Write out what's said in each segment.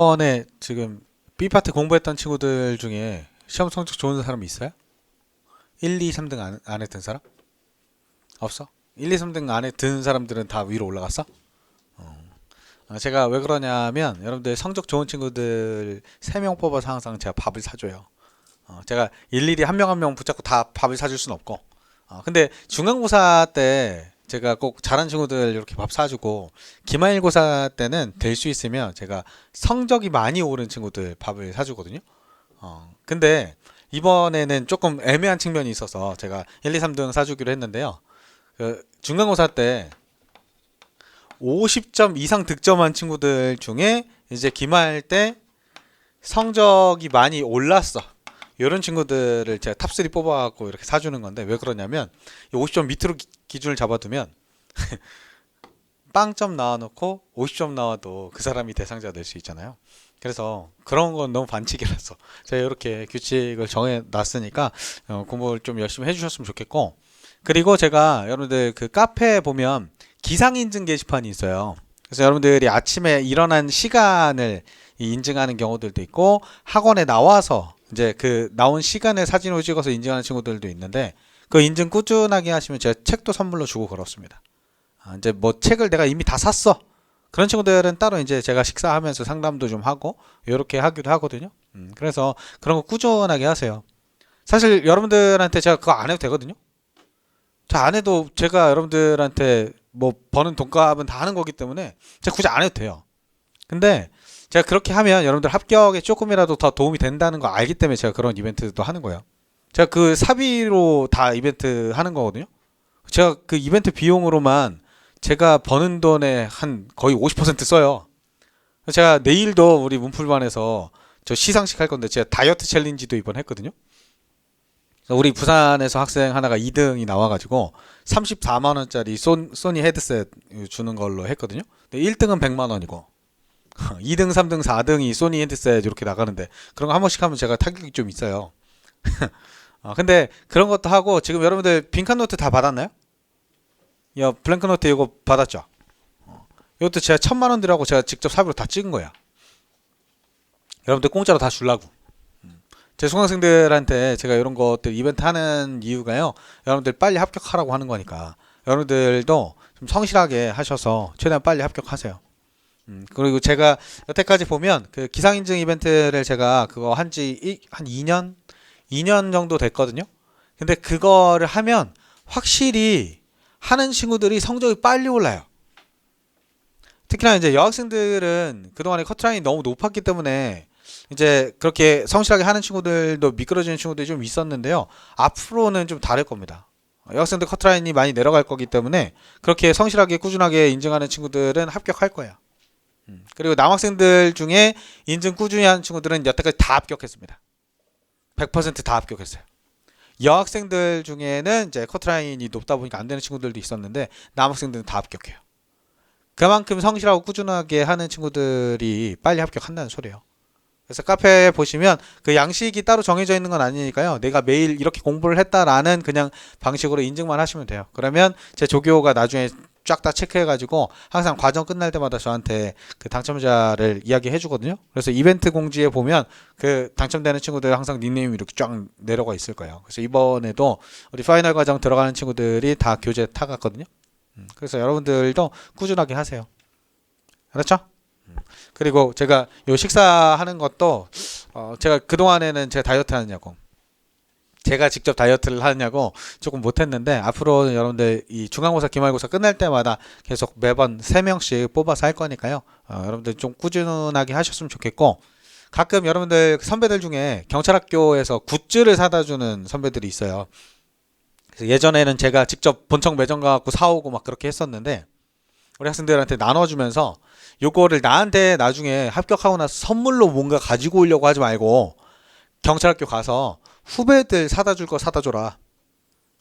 이번에 지금 B파트 공부했던 친구들 중에 시험 성적 좋은 사람 있어요? 1, 2, 3등 안에 든 사람? 없어? 1, 2, 3등 안에 든 사람들은 다 위로 올라갔어? 제가 왜 그러냐면 여러분들 성적 좋은 친구들 3명 뽑아서 항상 제가 밥을 사줘요. 제가 일일이 한 명 한 명 붙잡고 다 밥을 사줄 순 없고. 근데 중간고사 때 제가 꼭 잘하는 친구들 이렇게 밥 사주고 기말고사 때는 될 수 있으면 제가 성적이 많이 오른 친구들 밥을 사주거든요. 근데 이번에는 조금 애매한 측면이 있어서 제가 1, 2, 3등 사주기로 했는데요. 그 중간고사 때 50점 이상 득점한 친구들 중에 이제 기말 때 성적이 많이 올랐어. 이런 친구들을 제가 탑3 뽑아갖고 이렇게 사주는 건데 왜 그러냐면 50점 밑으로 기준을 잡아두면 빵점 나와놓고 50점 나와도 그 사람이 대상자 될 수 있잖아요. 그래서 그런 건 너무 반칙이라서 제가 이렇게 규칙을 정해 놨으니까 공부를 좀 열심히 해주셨으면 좋겠고, 그리고 제가 여러분들 그 카페에 보면 기상인증 게시판이 있어요. 그래서 여러분들이 아침에 일어난 시간을 인증하는 경우들도 있고 학원에 나와서 이제 그 나온 시간에 사진을 찍어서 인증하는 친구들도 있는데, 그 인증 꾸준하게 하시면 제가 책도 선물로 주고 그렇습니다. 이제 뭐 책을 내가 이미 다 샀어, 그런 친구들은 따로 이제 제가 식사하면서 상담도 좀 하고 이렇게 하기도 하거든요. 그래서 그런 거 꾸준하게 하세요. 사실 여러분들한테 제가 그거 안 해도 되거든요. 자, 안 해도 제가 여러분들한테 뭐 버는 돈값은 다 하는 거기 때문에 제가 굳이 안 해도 돼요. 근데 제가 그렇게 하면 여러분들 합격에 조금이라도 더 도움이 된다는 거 알기 때문에 제가 그런 이벤트도 하는 거예요. 제가 그 사비로 다 이벤트 하는 거거든요. 제가 그 이벤트 비용으로만 제가 버는 돈의 한 거의 50% 써요. 제가 내일도 우리 문풀반에서 저 시상식 할 건데 제가 다이어트 챌린지도 이번 했거든요. 우리 부산에서 학생 하나가 2등이 나와가지고 34만 원짜리 소니 헤드셋 주는 걸로 했거든요. 근데 1등은 100만 원이고 2등, 3등, 4등이 소니 헤드셋 이렇게 나가는데 그런 거 한 번씩 하면 제가 타격이 좀 있어요. 근데 그런 것도 하고, 지금 여러분들 빈칸 노트 다 받았나요? 야, 블랭크 노트 이거 받았죠? 이것도 제가 1,000만 원 들하고 제가 직접 사비로 다 찍은 거야. 여러분들 공짜로 다 주려고. 제 수강생들한테 제가 이런 것들 이벤트 하는 이유가요, 여러분들 빨리 합격하라고 하는 거니까 여러분들도 좀 성실하게 하셔서 최대한 빨리 합격하세요. 그리고 제가 여태까지 보면 그 기상인증 이벤트를 제가 그거 한지 한 2년 정도 됐거든요. 근데 그거를 하면 확실히 하는 친구들이 성적이 빨리 올라요. 특히나 이제 여학생들은 그동안에 커트라인이 너무 높았기 때문에 이제 그렇게 성실하게 하는 친구들도 미끄러지는 친구들이 좀 있었는데요. 앞으로는 좀 다를 겁니다. 여학생들 커트라인이 많이 내려갈 거기 때문에 그렇게 성실하게 꾸준하게 인증하는 친구들은 합격할 거예요. 그리고 남학생들 중에 인증 꾸준히 하는 친구들은 여태까지 다 합격했습니다. 100%다 합격했어요. 여학생들 중에는 이제 커트라인이 높다 보니까 안 되는 친구들도 있었는데 남학생들은 다 합격해요. 그만큼 성실하고 꾸준하게 하는 친구들이 빨리 합격한다는 소리예요. 그래서 카페에 보시면 그 양식이 따로 정해져 있는 건 아니니까요. 내가 매일 이렇게 공부를 했다라는 그냥 방식으로 인증만 하시면 돼요. 그러면 제 조교가 나중에 쫙 다 체크해가지고 항상 과정 끝날 때마다 저한테 그 당첨자를 이야기해 주거든요. 그래서 이벤트 공지에 보면 그 당첨되는 친구들 항상 닉네임이 이렇게 쫙 내려가 있을 거예요. 그래서 이번에도 우리 파이널 과정 들어가는 친구들이 다 교재 타갔거든요. 그래서 여러분들도 꾸준하게 하세요. 알았죠? 그리고 제가 요 식사하는 것도 제가 그동안에는 제가 다이어트 하느냐고, 제가 직접 다이어트를 하느냐고 조금 못했는데, 앞으로는 여러분들 이 중간고사 기말고사 끝날 때마다 계속 매번 3명씩 뽑아서 할 거니까요. 여러분들 좀 꾸준하게 하셨으면 좋겠고, 가끔 여러분들 선배들 중에 경찰학교에서 굿즈를 사다 주는 선배들이 있어요. 그래서 예전에는 제가 직접 본청 매점 가갖고 사오고 막 그렇게 했었는데, 우리 학생들한테 나눠주면서 요거를 나한테 나중에 합격하고 나서 선물로 뭔가 가지고 오려고 하지 말고 경찰학교 가서 후배들 사다 줄 거 사다 줘라.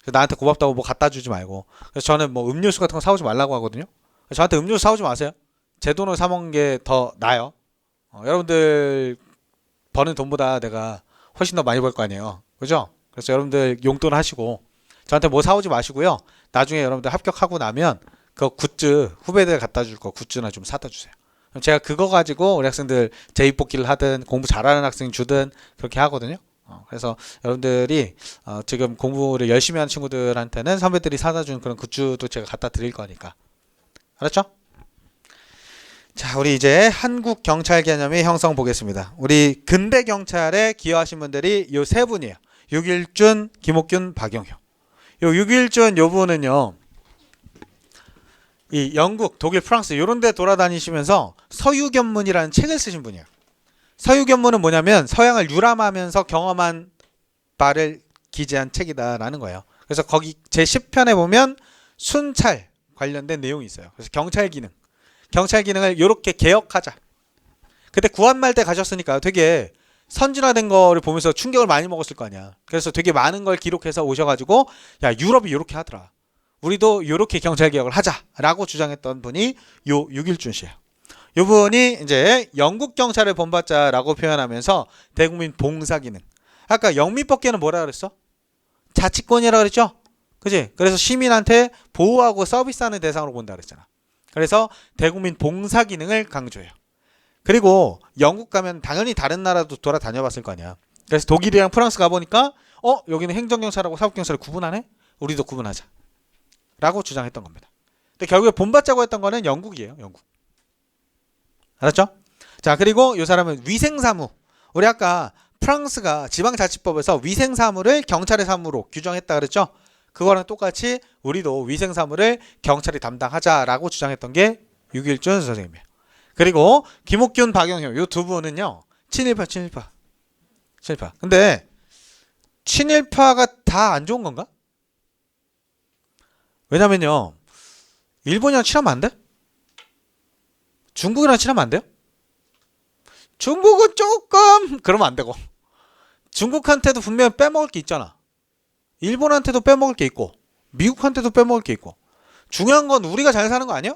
나한테 고맙다고 뭐 갖다 주지 말고. 그래서 저는 뭐 음료수 같은 거 사오지 말라고 하거든요. 저한테 음료수 사오지 마세요. 제 돈으로 사 먹는 게 더 나아요. 여러분들 버는 돈보다 내가 훨씬 더 많이 벌 거 아니에요. 그죠? 그래서 여러분들 용돈 하시고 저한테 뭐 사오지 마시고요. 나중에 여러분들 합격하고 나면 그 굿즈 후배들 갖다 줄 거 굿즈나 좀 사다 주세요. 그럼 제가 그거 가지고 우리 학생들 재입복귀를 하든 공부 잘하는 학생 주든 그렇게 하거든요. 그래서 여러분들이 지금 공부를 열심히 하는 친구들한테는 선배들이 사다 준 그런 굿즈도 제가 갖다 드릴 거니까. 알았죠? 자, 우리 이제 한국 경찰 개념의 형성 보겠습니다. 우리 근대 경찰에 기여하신 분들이 요 세 분이에요. 육일준, 김옥균, 박영효. 요 육일준 요 분은요. 이 영국, 독일, 프랑스 요런 데 돌아다니시면서 서유견문이라는 책을 쓰신 분이에요. 서유견문은 뭐냐면 서양을 유람하면서 경험한 바를 기재한 책이다라는 거예요. 그래서 거기 제 10편에 보면 순찰 관련된 내용이 있어요. 그래서 경찰 기능을 이렇게 개혁하자. 그때 구한말 때 가셨으니까 되게 선진화된 거를 보면서 충격을 많이 먹었을 거 아니야. 그래서 되게 많은 걸 기록해서 오셔가지고 야, 유럽이 이렇게 하더라. 우리도 이렇게 경찰 개혁을 하자라고 주장했던 분이 요 육일준 씨예요. 요 분이 이제 영국 경찰을 본받자라고 표현하면서 대국민 봉사 기능. 아까 영미법계는 뭐라 그랬어? 자치권이라 그랬죠? 그지? 그래서 시민한테 보호하고 서비스하는 대상으로 본다 그랬잖아. 그래서 대국민 봉사 기능을 강조해요. 그리고 영국 가면 당연히 다른 나라도 돌아다녀 봤을 거 아니야. 그래서 독일이랑 프랑스 가보니까 여기는 행정경찰하고 사법경찰을 구분하네? 우리도 구분하자 라고 주장했던 겁니다. 근데 결국에 본받자고 했던 거는 영국이에요. 영국. 알았죠? 자, 그리고 이 사람은 위생사무. 우리 아까 프랑스가 지방자치법에서 위생사무를 경찰의 사무로 규정했다 그랬죠? 그거랑 똑같이 우리도 위생사무를 경찰이 담당하자라고 주장했던 게 육일준 선생님이에요. 그리고 김옥균, 박영효 이 두 분은요. 친일파. 근데 친일파가 다 안 좋은 건가? 왜냐면요. 일본이랑 친하면 안 돼? 중국이랑 친하면 안 돼요? 중국은 조금 그러면 안 되고 중국한테도 분명히 빼먹을 게 있잖아. 일본한테도 빼먹을 게 있고 미국한테도 빼먹을 게 있고 중요한 건 우리가 잘 사는 거 아니야?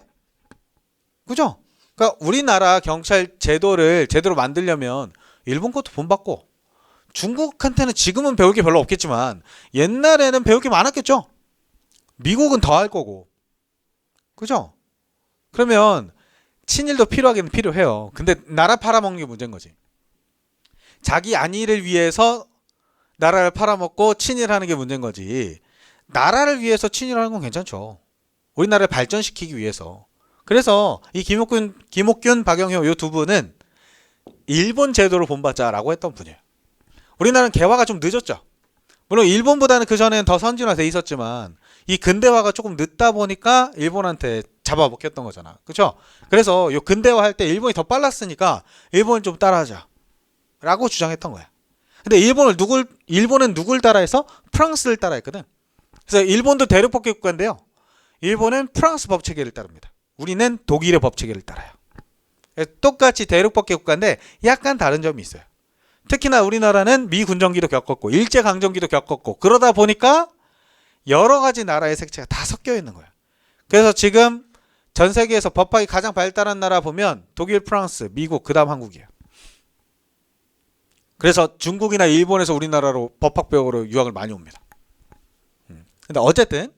그죠? 그러니까 우리나라 경찰 제도를 제대로 만들려면 일본 것도 본받고 중국한테는 지금은 배울 게 별로 없겠지만 옛날에는 배울 게 많았겠죠? 미국은 더 할 거고 그죠? 그러면 친일도 필요하긴 필요해요. 근데 나라 팔아먹는 게 문제인 거지. 자기 안위를 위해서 나라를 팔아먹고 친일하는 게 문제인 거지. 나라를 위해서 친일하는 건 괜찮죠. 우리나라를 발전시키기 위해서. 그래서 이 김옥균, 박영효 이 두 분은 일본 제도를 본받자라고 했던 분이에요. 우리나라는 개화가 좀 늦었죠. 물론 일본보다는 그전에는 더 선진화돼 있었지만 이 근대화가 조금 늦다 보니까 일본한테 잡아먹혔던 거잖아. 그렇죠? 그래서 이 근대화 할 때 일본이 더 빨랐으니까 일본을 좀 따라하자 라고 주장했던 거야. 근데 일본은 누굴 따라해서? 프랑스를 따라했거든. 그래서 일본도 대륙법계 국가인데요. 일본은 프랑스 법체계를 따릅니다. 우리는 독일의 법체계를 따라요. 똑같이 대륙법계 국가인데 약간 다른 점이 있어요. 특히나 우리나라는 미군정기도 겪었고 일제강점기도 겪었고 그러다 보니까 여러 가지 나라의 색채가 다 섞여 있는 거예요. 그래서 지금 전 세계에서 법학이 가장 발달한 나라 보면 독일, 프랑스, 미국, 그 다음 한국이에요. 그래서 중국이나 일본에서 우리나라로 법학 배우러 유학을 많이 옵니다. 근데 어쨌든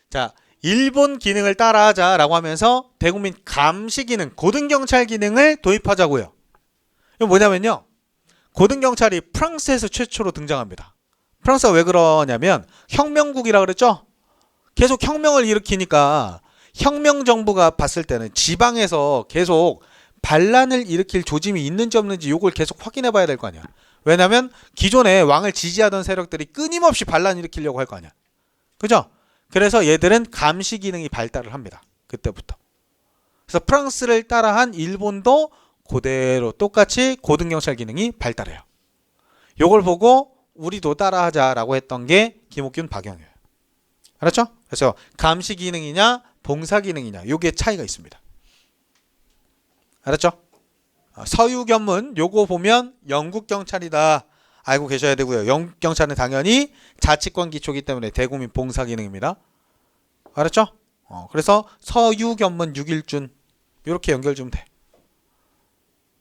자 일본 기능을 따라하자라고 하면서 대국민 감시 기능, 고등경찰 기능을 도입하자고요. 이건 뭐냐면요. 고등경찰이 프랑스에서 최초로 등장합니다. 프랑스가 왜 그러냐면 혁명국이라 그랬죠? 계속 혁명을 일으키니까 혁명 정부가 봤을 때는 지방에서 계속 반란을 일으킬 조짐이 있는지 없는지 이걸 계속 확인해 봐야 될 거 아니야. 왜냐면 기존에 왕을 지지하던 세력들이 끊임없이 반란 일으키려고 할 거 아니야. 그죠? 그래서 얘들은 감시 기능이 발달을 합니다. 그때부터. 그래서 프랑스를 따라한 일본도 그대로 똑같이 고등경찰 기능이 발달해요. 요걸 보고 우리도 따라하자라고 했던 게 김옥균, 박영효예요. 알았죠? 그래서 감시 기능이냐 봉사 기능이냐 요게 차이가 있습니다. 알았죠? 서유견문 요거 보면 영국 경찰이다 알고 계셔야 되고요. 영국 경찰은 당연히 자치권 기초이기 때문에 대국민 봉사 기능입니다. 알았죠? 그래서 서유견문 육일준 이렇게 연결 좀 돼.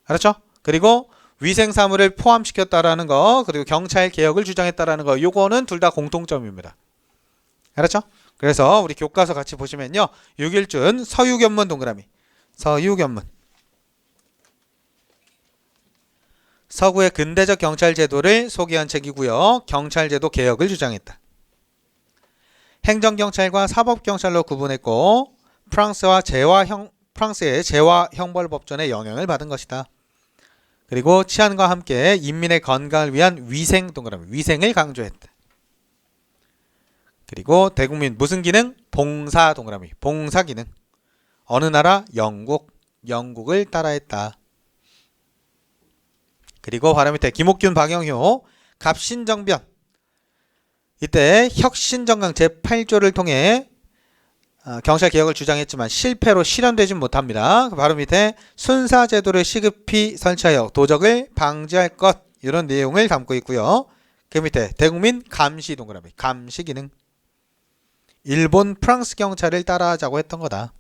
알았죠? 그리고 위생사무를 포함시켰다라는 거 그리고 경찰 개혁을 주장했다라는 거 요거는 둘 다 공통점입니다. 알았죠? 그래서 우리 교과서 같이 보시면요. 육일준 서유견문 동그라미 서유견문 서구의 근대적 경찰 제도를 소개한 책이고요. 경찰제도 개혁을 주장했다. 행정경찰과 사법경찰로 구분했고 프랑스의 재화 형벌법전의 영향을 받은 것이다. 그리고 치안과 함께 인민의 건강을 위한 위생을 강조했다. 그리고 대국민 무슨 기능? 봉사 기능. 어느 나라? 영국을 따라했다. 그리고 바로 밑에 김옥균, 박영효, 갑신정변. 이때 혁신정강 제8조를 통해 경찰 개혁을 주장했지만 실패로 실현되진 못합니다. 바로 밑에 순사제도를 시급히 설치하여 도적을 방지할 것, 이런 내용을 담고 있고요. 그 밑에 대국민 감시 기능. 일본, 프랑스 경찰을 따라하자고 했던 거다.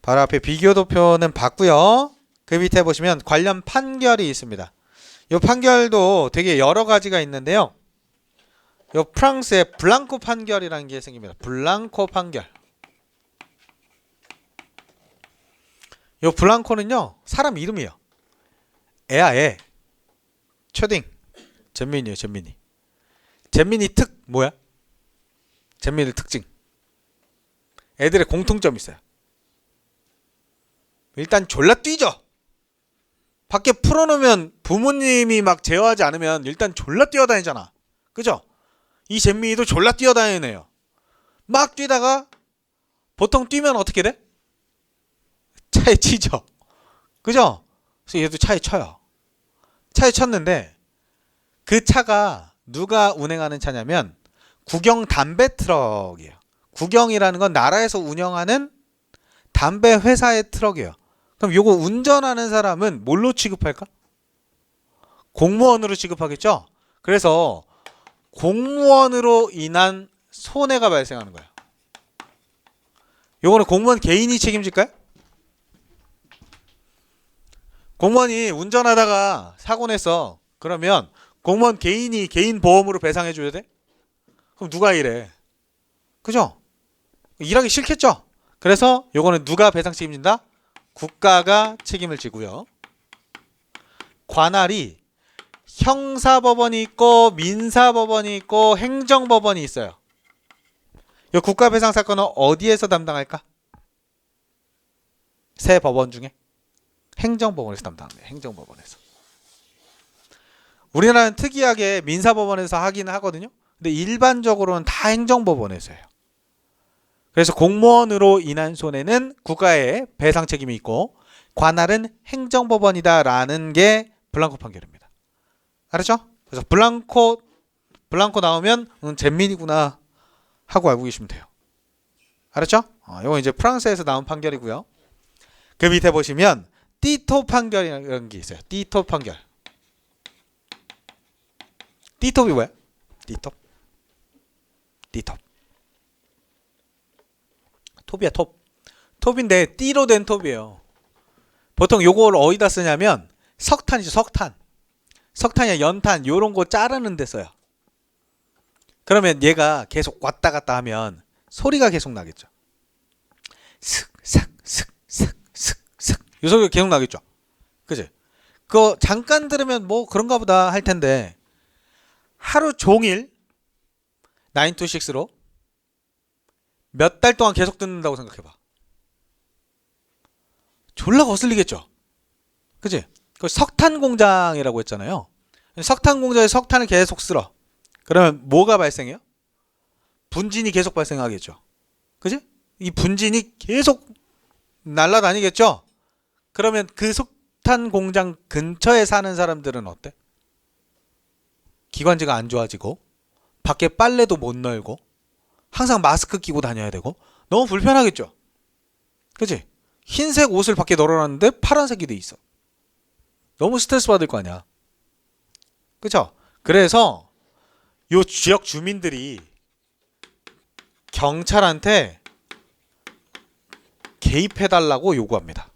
바로 앞에 비교도표는 봤고요. 그 밑에 보시면 관련 판결이 있습니다. 이 판결도 되게 여러 가지가 있는데요. 이 프랑스의 블랑코 판결이라는 게 생깁니다. 블랑코 판결. 이 블랑코는요, 사람 이름이에요. 애. 초딩. 잼민이에요, 잼민이. 잼민이 뭐야? 잼민이 특징. 애들의 공통점이 있어요. 일단 졸라 뛰죠. 밖에 풀어놓으면 부모님이 막 제어하지 않으면 일단 졸라 뛰어다니잖아. 그죠? 이 잼민이도 졸라 뛰어다니는 애요. 막 뛰다가 보통 뛰면 어떻게 돼? 차에 치죠. 그죠? 그래서 얘도 차에 쳐요. 차에 쳤는데 그 차가 누가 운행하는 차냐면 국영 담배 트럭이에요. 국영이라는 건 나라에서 운영하는 담배 회사의 트럭이에요. 그럼 요거 운전하는 사람은 뭘로 취급할까? 공무원으로 취급하겠죠? 그래서 공무원으로 인한 손해가 발생하는 거예요. 요거는 공무원 개인이 책임질까요? 공무원이 운전하다가 사고 냈어. 그러면 공무원 개인이 개인 보험으로 배상해 줘야 돼? 그럼 누가 일해? 그죠? 일하기 싫겠죠? 그래서 요거는 누가 배상 책임진다? 국가가 책임을 지고요. 관할이 형사법원이 있고 민사법원이 있고 행정법원이 있어요. 이 국가배상 사건은 어디에서 담당할까? 세 법원 중에 행정법원에서 담당합니다. 행정법원에서. 우리나라는 특이하게 민사법원에서 하긴 하거든요. 근데 일반적으로는 다 행정법원에서 해요. 그래서 공무원으로 인한 손해는 국가의 배상 책임이 있고 관할은 행정법원이다라는 게 블랑코 판결입니다. 알았죠? 그래서 블랑코 나오면 잼민이구나 하고 알고 계시면 돼요. 알았죠? 이건 이제 프랑스에서 나온 판결이고요. 그 밑에 보시면 띠토 판결이라는 게 있어요. 띠토 판결. 띠톱이 뭐야? 띠톱. 톱이야, 톱. 톱인데 띠로 된 톱이에요. 보통 요걸 어디다 쓰냐면 석탄이죠, 석탄. 석탄이나 연탄 요런 거 자르는 데 써요. 그러면 얘가 계속 왔다 갔다 하면 소리가 계속 나겠죠. 슥 이 소리가 계속 나겠죠. 그치? 그거 잠깐 들으면 뭐 그런가 보다 할 텐데 하루 종일 9 to 6로 몇 달 동안 계속 듣는다고 생각해봐. 졸라 거슬리겠죠. 그치? 그 석탄 공장이라고 했잖아요. 석탄 공장에 석탄을 계속 쓸어. 그러면 뭐가 발생해요? 분진이 계속 발생하겠죠. 그치? 이 분진이 계속 날아다니겠죠. 그러면 그 석탄 공장 근처에 사는 사람들은 어때? 기관지가 안 좋아지고 밖에 빨래도 못 널고 항상 마스크 끼고 다녀야 되고 너무 불편하겠죠. 그치? 흰색 옷을 밖에 널어놨는데 파란색이 돼 있어. 너무 스트레스 받을 거 아니야. 그쵸? 그래서 요 지역 주민들이 경찰한테 개입해달라고 요구합니다.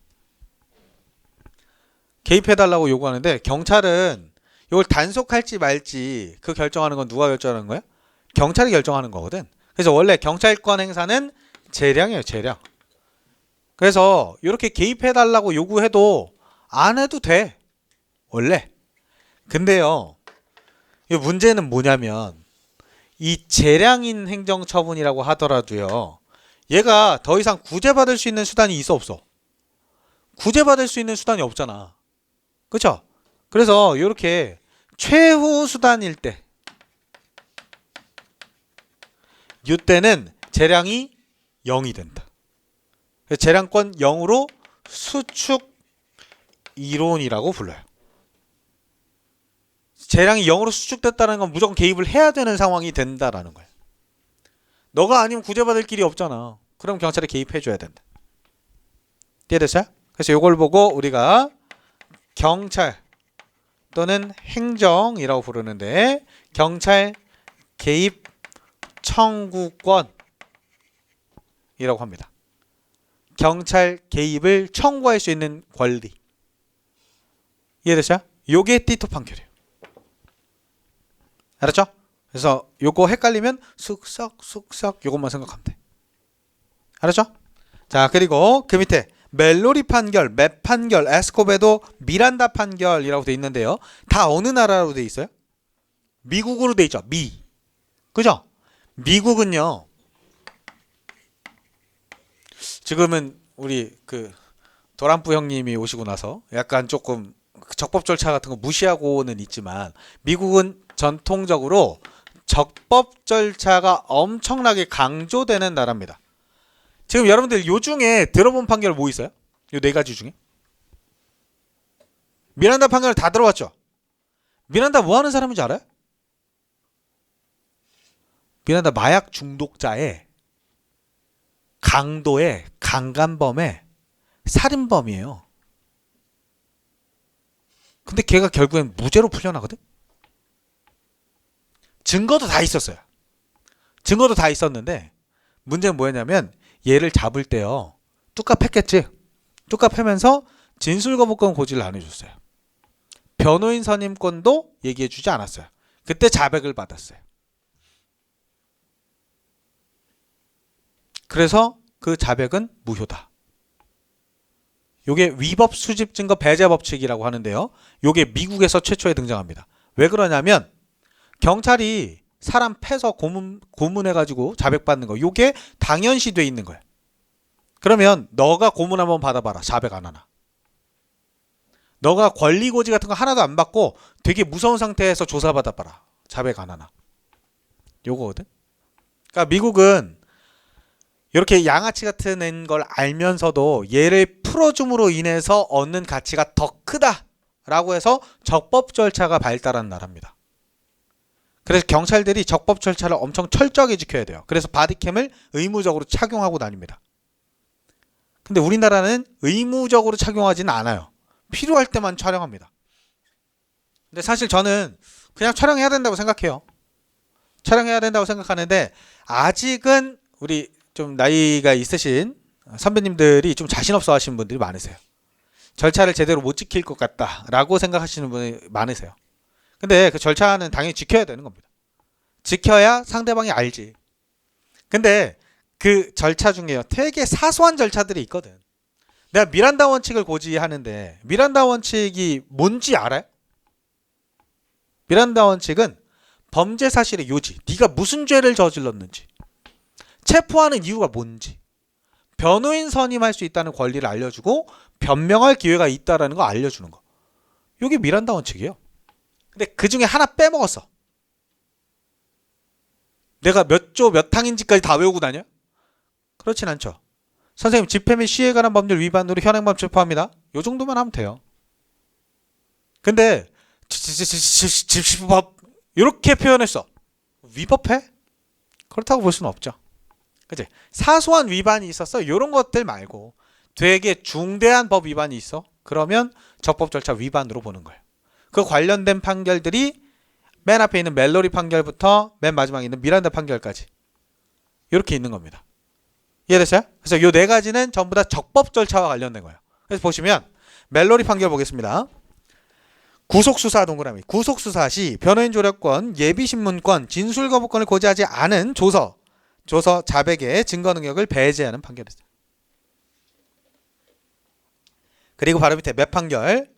개입해달라고 요구하는데 경찰은 이걸 단속할지 말지 그 결정하는 건 누가 결정하는 거야? 경찰이 결정하는 거거든. 그래서 원래 경찰권 행사는 재량이에요, 재량. 그래서 이렇게 개입해달라고 요구해도 안 해도 돼. 원래. 근데요, 이 문제는 뭐냐면 이 재량인 행정처분이라고 하더라도요, 얘가 더 이상 구제받을 수 있는 수단이 있어 없어? 구제받을 수 있는 수단이 없잖아. 그쵸? 그래서 이렇게 최후 수단일 때, 이때는 재량이 0이 된다. 재량권 0으로 수축 이론이라고 불러요. 재량이 0으로 수축됐다는 건 무조건 개입을 해야 되는 상황이 된다라는 거예요. 너가 아니면 구제받을 길이 없잖아. 그럼 경찰에 개입해줘야 된다. 이해됐어요? 그래서 이걸 보고 우리가 경찰 또는 행정이라고 부르는데, 경찰 개입 청구권이라고 합니다. 경찰 개입을 청구할 수 있는 권리. 이해됐어요? 요게 띠토 판결이에요. 알았죠? 그래서 요거 헷갈리면 쑥싹 요것만 생각하면 돼. 알았죠? 자, 그리고 그 밑에 멜로리 판결, 맵 판결, 에스코베도 미란다 판결이라고 돼 있는데요. 다 어느 나라로 돼 있어요? 미국으로 돼 있죠. 그죠? 미국은요, 지금은 우리 그 도란프 형님이 오시고 나서 약간 조금 적법 절차 같은 거 무시하고는 있지만, 미국은 전통적으로 적법 절차가 엄청나게 강조되는 나라입니다. 지금 여러분들 요 중에 들어본 판결 뭐 있어요? 요 네 가지 중에? 미란다 판결 다 들어봤죠? 미란다 뭐 하는 사람인지 알아요? 미란다 마약 중독자의, 강도의, 강간범의, 살인범이에요. 근데 걔가 결국엔 무죄로 풀려나거든? 증거도 다 있었어요. 증거도 다 있었는데 문제는 뭐였냐면, 얘를 잡을 때요, 뚜까 팼겠지. 뚜까 패면서 진술거부권 고지를 안 해줬어요. 변호인 선임권도 얘기해주지 않았어요. 그때 자백을 받았어요. 그래서 그 자백은 무효다. 요게 위법 수집 증거 배제 법칙이라고 하는데요. 요게 미국에서 최초에 등장합니다. 왜 그러냐면, 경찰이 사람 패서 고문해가지고 자백받는 거, 요게 당연시 돼 있는 거예요. 그러면 너가 고문 한번 받아봐라. 자백 안 하나. 너가 권리고지 같은 거 하나도 안 받고 되게 무서운 상태에서 조사받아봐라. 자백 안 하나. 요거거든. 그러니까 미국은 이렇게 양아치 같은 걸 알면서도 얘를 풀어줌으로 인해서 얻는 가치가 더 크다라고 해서 적법 절차가 발달한 나라입니다. 그래서 경찰들이 적법 절차를 엄청 철저하게 지켜야 돼요. 그래서 바디캠을 의무적으로 착용하고 다닙니다. 근데 우리나라는 의무적으로 착용하지는 않아요. 필요할 때만 촬영합니다. 근데 사실 저는 그냥 촬영해야 된다고 생각해요. 촬영해야 된다고 생각하는데, 아직은 우리 좀 나이가 있으신 선배님들이 좀 자신 없어 하시는 분들이 많으세요. 절차를 제대로 못 지킬 것 같다라고 생각하시는 분이 많으세요. 근데 그 절차는 당연히 지켜야 되는 겁니다. 지켜야 상대방이 알지. 근데 그 절차 중에요, 되게 사소한 절차들이 있거든. 내가 미란다 원칙을 고지하는데, 미란다 원칙이 뭔지 알아요? 미란다 원칙은 범죄 사실의 요지, 네가 무슨 죄를 저질렀는지, 체포하는 이유가 뭔지, 변호인 선임할 수 있다는 권리를 알려주고 변명할 기회가 있다는 거 알려주는 거. 이게 미란다 원칙이에요. 근데 그 중에 하나 빼먹었어. 내가 몇 조 몇 항인지까지 다 외우고 다녀? 그렇진 않죠. 선생님, 집회 및 시위에 관한 법률 위반으로 현행범 체포합니다. 요 정도만 하면 돼요. 근데 집시법 이렇게 표현했어. 위법해? 그렇다고 볼 수는 없죠. 그치? 사소한 위반이 있었어. 이런 것들 말고 되게 중대한 법 위반이 있어. 그러면 적법 절차 위반으로 보는 거예요. 그 관련된 판결들이 맨 앞에 있는 멜로리 판결부터 맨 마지막에 있는 미란다 판결까지 이렇게 있는 겁니다. 이해됐어요? 그래서 이 네 가지는 전부 다 적법 절차와 관련된 거예요. 그래서 보시면 멜로리 판결 보겠습니다. 구속수사 동그라미. 구속수사 시 변호인 조력권, 예비신문권, 진술거부권을 고지하지 않은 조서 자백의 증거 능력을 배제하는 판결이었어요. 그리고 바로 밑에 맵 판결.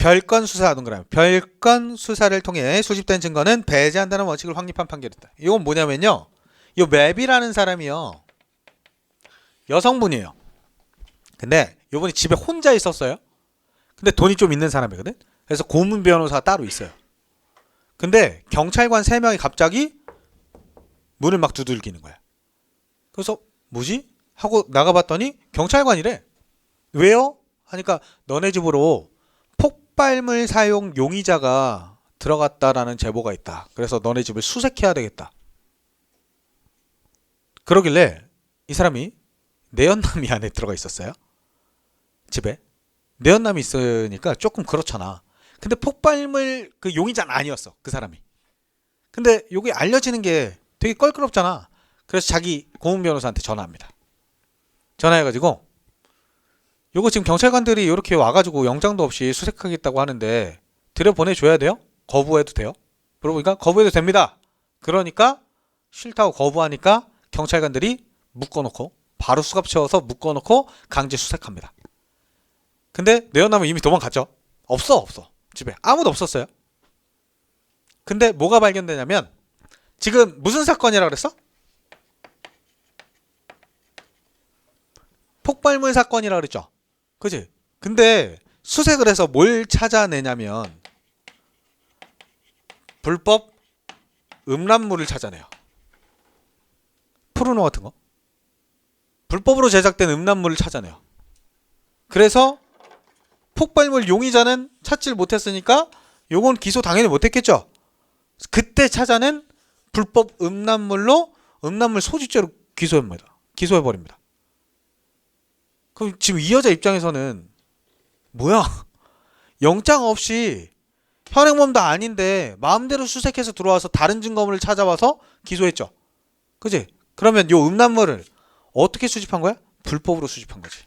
별건 수사 동그라미. 별건 수사를 통해 수집된 증거는 배제한다는 원칙을 확립한 판결이다. 이건 뭐냐면요. 이 맵이라는 사람이요. 여성분이에요. 근데 이분이 집에 혼자 있었어요. 근데 돈이 좀 있는 사람이거든. 그래서 고문 변호사가 따로 있어요. 근데 경찰관 3명이 갑자기 문을 막 두들기는 거야. 그래서 뭐지? 하고 나가봤더니 경찰관이래. 왜요? 하니까 너네 집으로 폭발물 사용 용의자가 들어갔다라는 제보가 있다. 그래서 너네 집을 수색해야 되겠다. 그러길래 이 사람이 내연남이 안에 들어가 있었어요. 집에. 내연남이 있으니까 조금 그렇잖아. 근데 폭발물 그 용의자는 아니었어. 그 사람이. 근데 여기 알려지는 게 되게 껄끄럽잖아. 그래서 자기 고문 변호사한테 전화합니다. 전화해가지고 요거 지금 경찰관들이 이렇게 와가지고 영장도 없이 수색하겠다고 하는데 들여보내줘야 돼요? 거부해도 돼요? 그러니까 거부해도 됩니다. 그러니까 싫다고 거부하니까 경찰관들이 묶어놓고 바로 수갑 채워서 묶어놓고 강제 수색합니다. 근데 내연남은 이미 도망갔죠. 없어. 집에 아무도 없었어요. 근데 뭐가 발견되냐면 지금 무슨 사건이라고 그랬어? 폭발물 사건이라고 그랬죠. 그지? 근데 수색을 해서 뭘 찾아내냐면 불법 음란물을 찾아내요. 포르노 같은 거. 불법으로 제작된 음란물을 찾아내요. 그래서 폭발물 용의자는 찾질 못했으니까 요건 기소 당연히 못했겠죠. 그때 찾아낸 불법 음란물로 음란물 소지죄로 기소해버립니다. 그럼 지금 이 여자 입장에서는 뭐야? 영장 없이 현행범도 아닌데 마음대로 수색해서 들어와서 다른 증거물을 찾아와서 기소했죠. 그지? 그러면 요 음란물을 어떻게 수집한 거야? 불법으로 수집한 거지.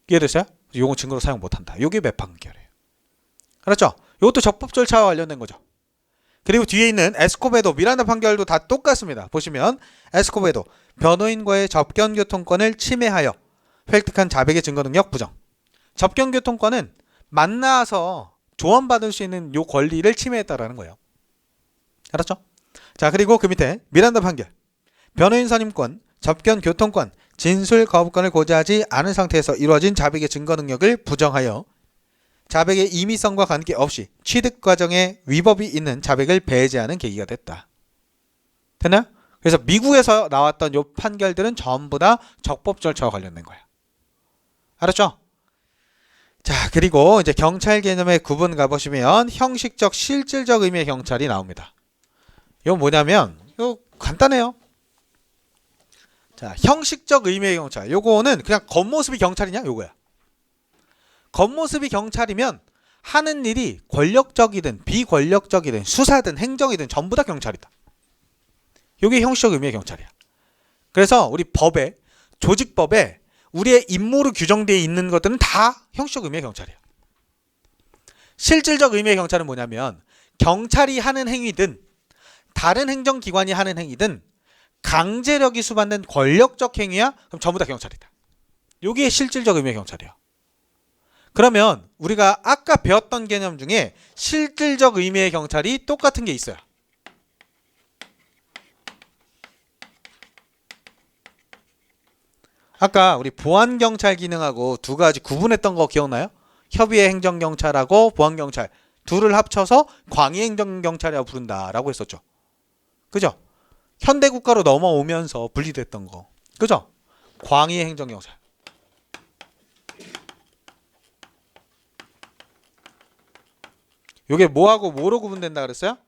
이해됐어요? 요건 증거로 사용 못한다. 요게 맵 판결이에요. 알았죠? 요것도 적법 절차와 관련된 거죠. 그리고 뒤에 있는 에스코베도 미란다 판결도 다 똑같습니다. 보시면 에스코베도 변호인과의 접견교통권을 침해하여 획득한 자백의 증거 능력 부정. 접견교통권은 만나서 조언받을 수 있는 요 권리를 침해했다라는 거예요. 알았죠? 자, 그리고 그 밑에 미란다 판결. 변호인 선임권, 접견교통권, 진술 거부권을 고지하지 않은 상태에서 이루어진 자백의 증거 능력을 부정하여 자백의 임의성과 관계없이 취득 과정에 위법이 있는 자백을 배제하는 계기가 됐다. 됐나요? 그래서 미국에서 나왔던 요 판결들은 전부 다 적법 절차와 관련된 거야. 알았죠? 자, 그리고 이제 경찰 개념의 구분 가보시면 형식적, 실질적 의미의 경찰이 나옵니다. 이건 뭐냐면 이거 간단해요. 자, 형식적 의미의 경찰. 요거는 그냥 겉모습이 경찰이냐? 요거야. 겉모습이 경찰이면 하는 일이 권력적이든 비권력적이든 수사든 행정이든 전부 다 경찰이다. 이게 형식적 의미의 경찰이야. 그래서 우리 법에, 조직법에 우리의 임무로 규정되어 있는 것들은 다 형식적 의미의 경찰이야. 실질적 의미의 경찰은 뭐냐면 경찰이 하는 행위든 다른 행정기관이 하는 행위든 강제력이 수반된 권력적 행위야? 그럼 전부 다 경찰이다. 이게 실질적 의미의 경찰이야. 그러면 우리가 아까 배웠던 개념 중에 실질적 의미의 경찰이 똑같은 게 있어요. 아까 우리 보안경찰 기능하고 두 가지 구분했던 거 기억나요? 협의회 행정경찰하고 보안경찰 둘을 합쳐서 광의행정경찰이라고 부른다라고 했었죠. 그죠? 현대국가로 넘어오면서 분리됐던 거. 그죠? 광의행정경찰. 요게 뭐하고 뭐로 구분된다 그랬어요?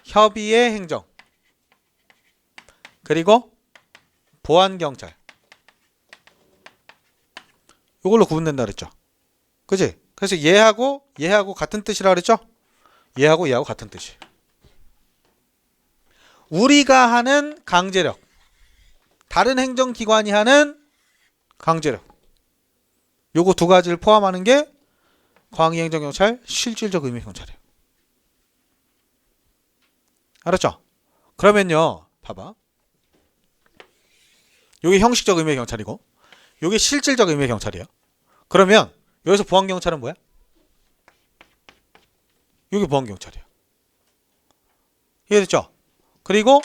협의회 행정. 그리고 보안경찰. 요걸로 구분된다 그랬죠. 그지? 그래서 얘하고 같은 뜻이라 그랬죠? 얘하고 같은 뜻이. 우리가 하는 강제력. 다른 행정기관이 하는 강제력. 요거 두 가지를 포함하는 게 광의행정경찰 실질적 의미의 경찰이에요. 알았죠? 그러면요. 봐봐. 요게 형식적 의미의 경찰이고 요게 실질적 의미의 경찰이에요. 그러면 여기서 보안경찰은 뭐야? 여기 보안경찰이야. 이해됐죠? 그리고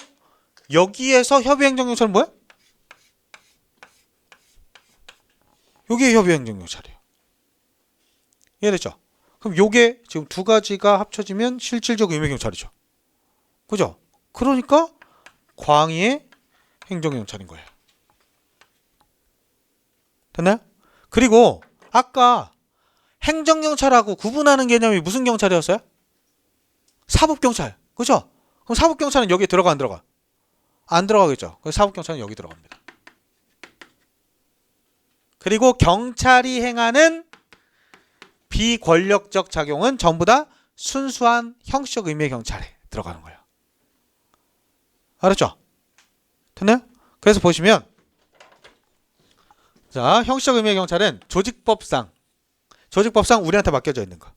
여기에서 협의행정경찰은 뭐야? 여기에 협의행정경찰이에요. 이해됐죠? 그럼 요게 지금 두 가지가 합쳐지면 실질적 의무경찰이죠. 그죠? 그러니까 광의의 행정경찰인 거예요. 됐나요? 그리고 아까 행정경찰하고 구분하는 개념이 무슨 경찰이었어요? 사법경찰. 그죠? 그럼 사법경찰은 여기에 들어가 안 들어가? 안 들어가겠죠. 그래서 사법경찰은 여기 들어갑니다. 그리고 경찰이 행하는 비권력적 작용은 전부 다 순수한 형식적 의미의 경찰에 들어가는 거예요. 알았죠? 됐나요? 그래서 보시면 자, 형식적 의미의 경찰은 조직법상 우리한테 맡겨져 있는 거.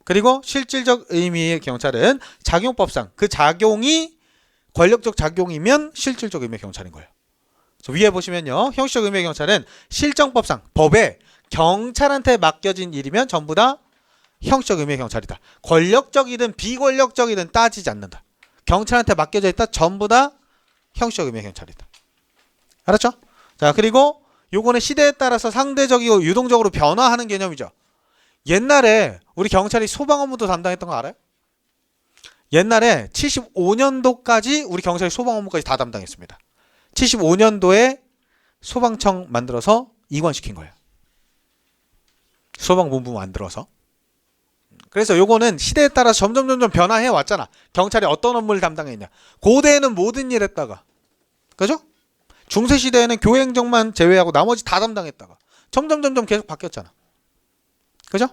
그리고 실질적 의미의 경찰은 작용법상 그 작용이 권력적 작용이면 실질적 의미의 경찰인 거예요. 위에 보시면요. 형식적 의미의 경찰은 실정법상 법에 경찰한테 맡겨진 일이면 전부 다 형식적 의미의 경찰이다. 권력적이든 비권력적이든 따지지 않는다. 경찰한테 맡겨져 있다. 전부 다 형식적 의미의 경찰이다. 알았죠? 자, 그리고 요거는 시대에 따라서 상대적이고 유동적으로 변화하는 개념이죠. 옛날에 우리 경찰이 소방 업무도 담당했던 거 알아요? 옛날에 75년도까지 우리 경찰이 소방 업무까지 다 담당했습니다. 75년도에 소방청 만들어서 이관시킨 거예요. 소방본부 만들어서. 그래서 요거는 시대에 따라서 점점 변화해 왔잖아. 경찰이 어떤 업무를 담당했냐. 고대에는 모든 일 했다가, 그죠? 중세시대에는 교행정만 제외하고 나머지 다 담당했다가 점점 계속 바뀌었잖아. 그죠?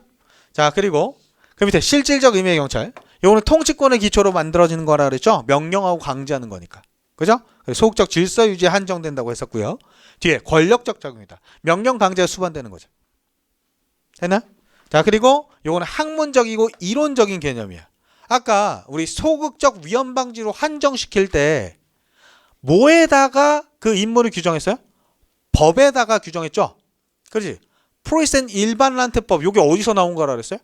자, 그리고 그 밑에 실질적 의미의 경찰. 요거는 통치권의 기초로 만들어지는 거라 그랬죠? 명령하고 강제하는 거니까. 그죠? 소극적 질서 유지에 한정된다고 했었고요. 뒤에 권력적 작용이다. 명령 강제가 수반되는 거죠. 됐나? 자, 그리고 요거는 학문적이고 이론적인 개념이야. 아까 우리 소극적 위험 방지로 한정시킬 때 뭐에다가 그 임무를 규정했어요? 법에다가 규정했죠? 그렇지? 프로이센 일반란트법 요게 어디서 나온 거라 그랬어요?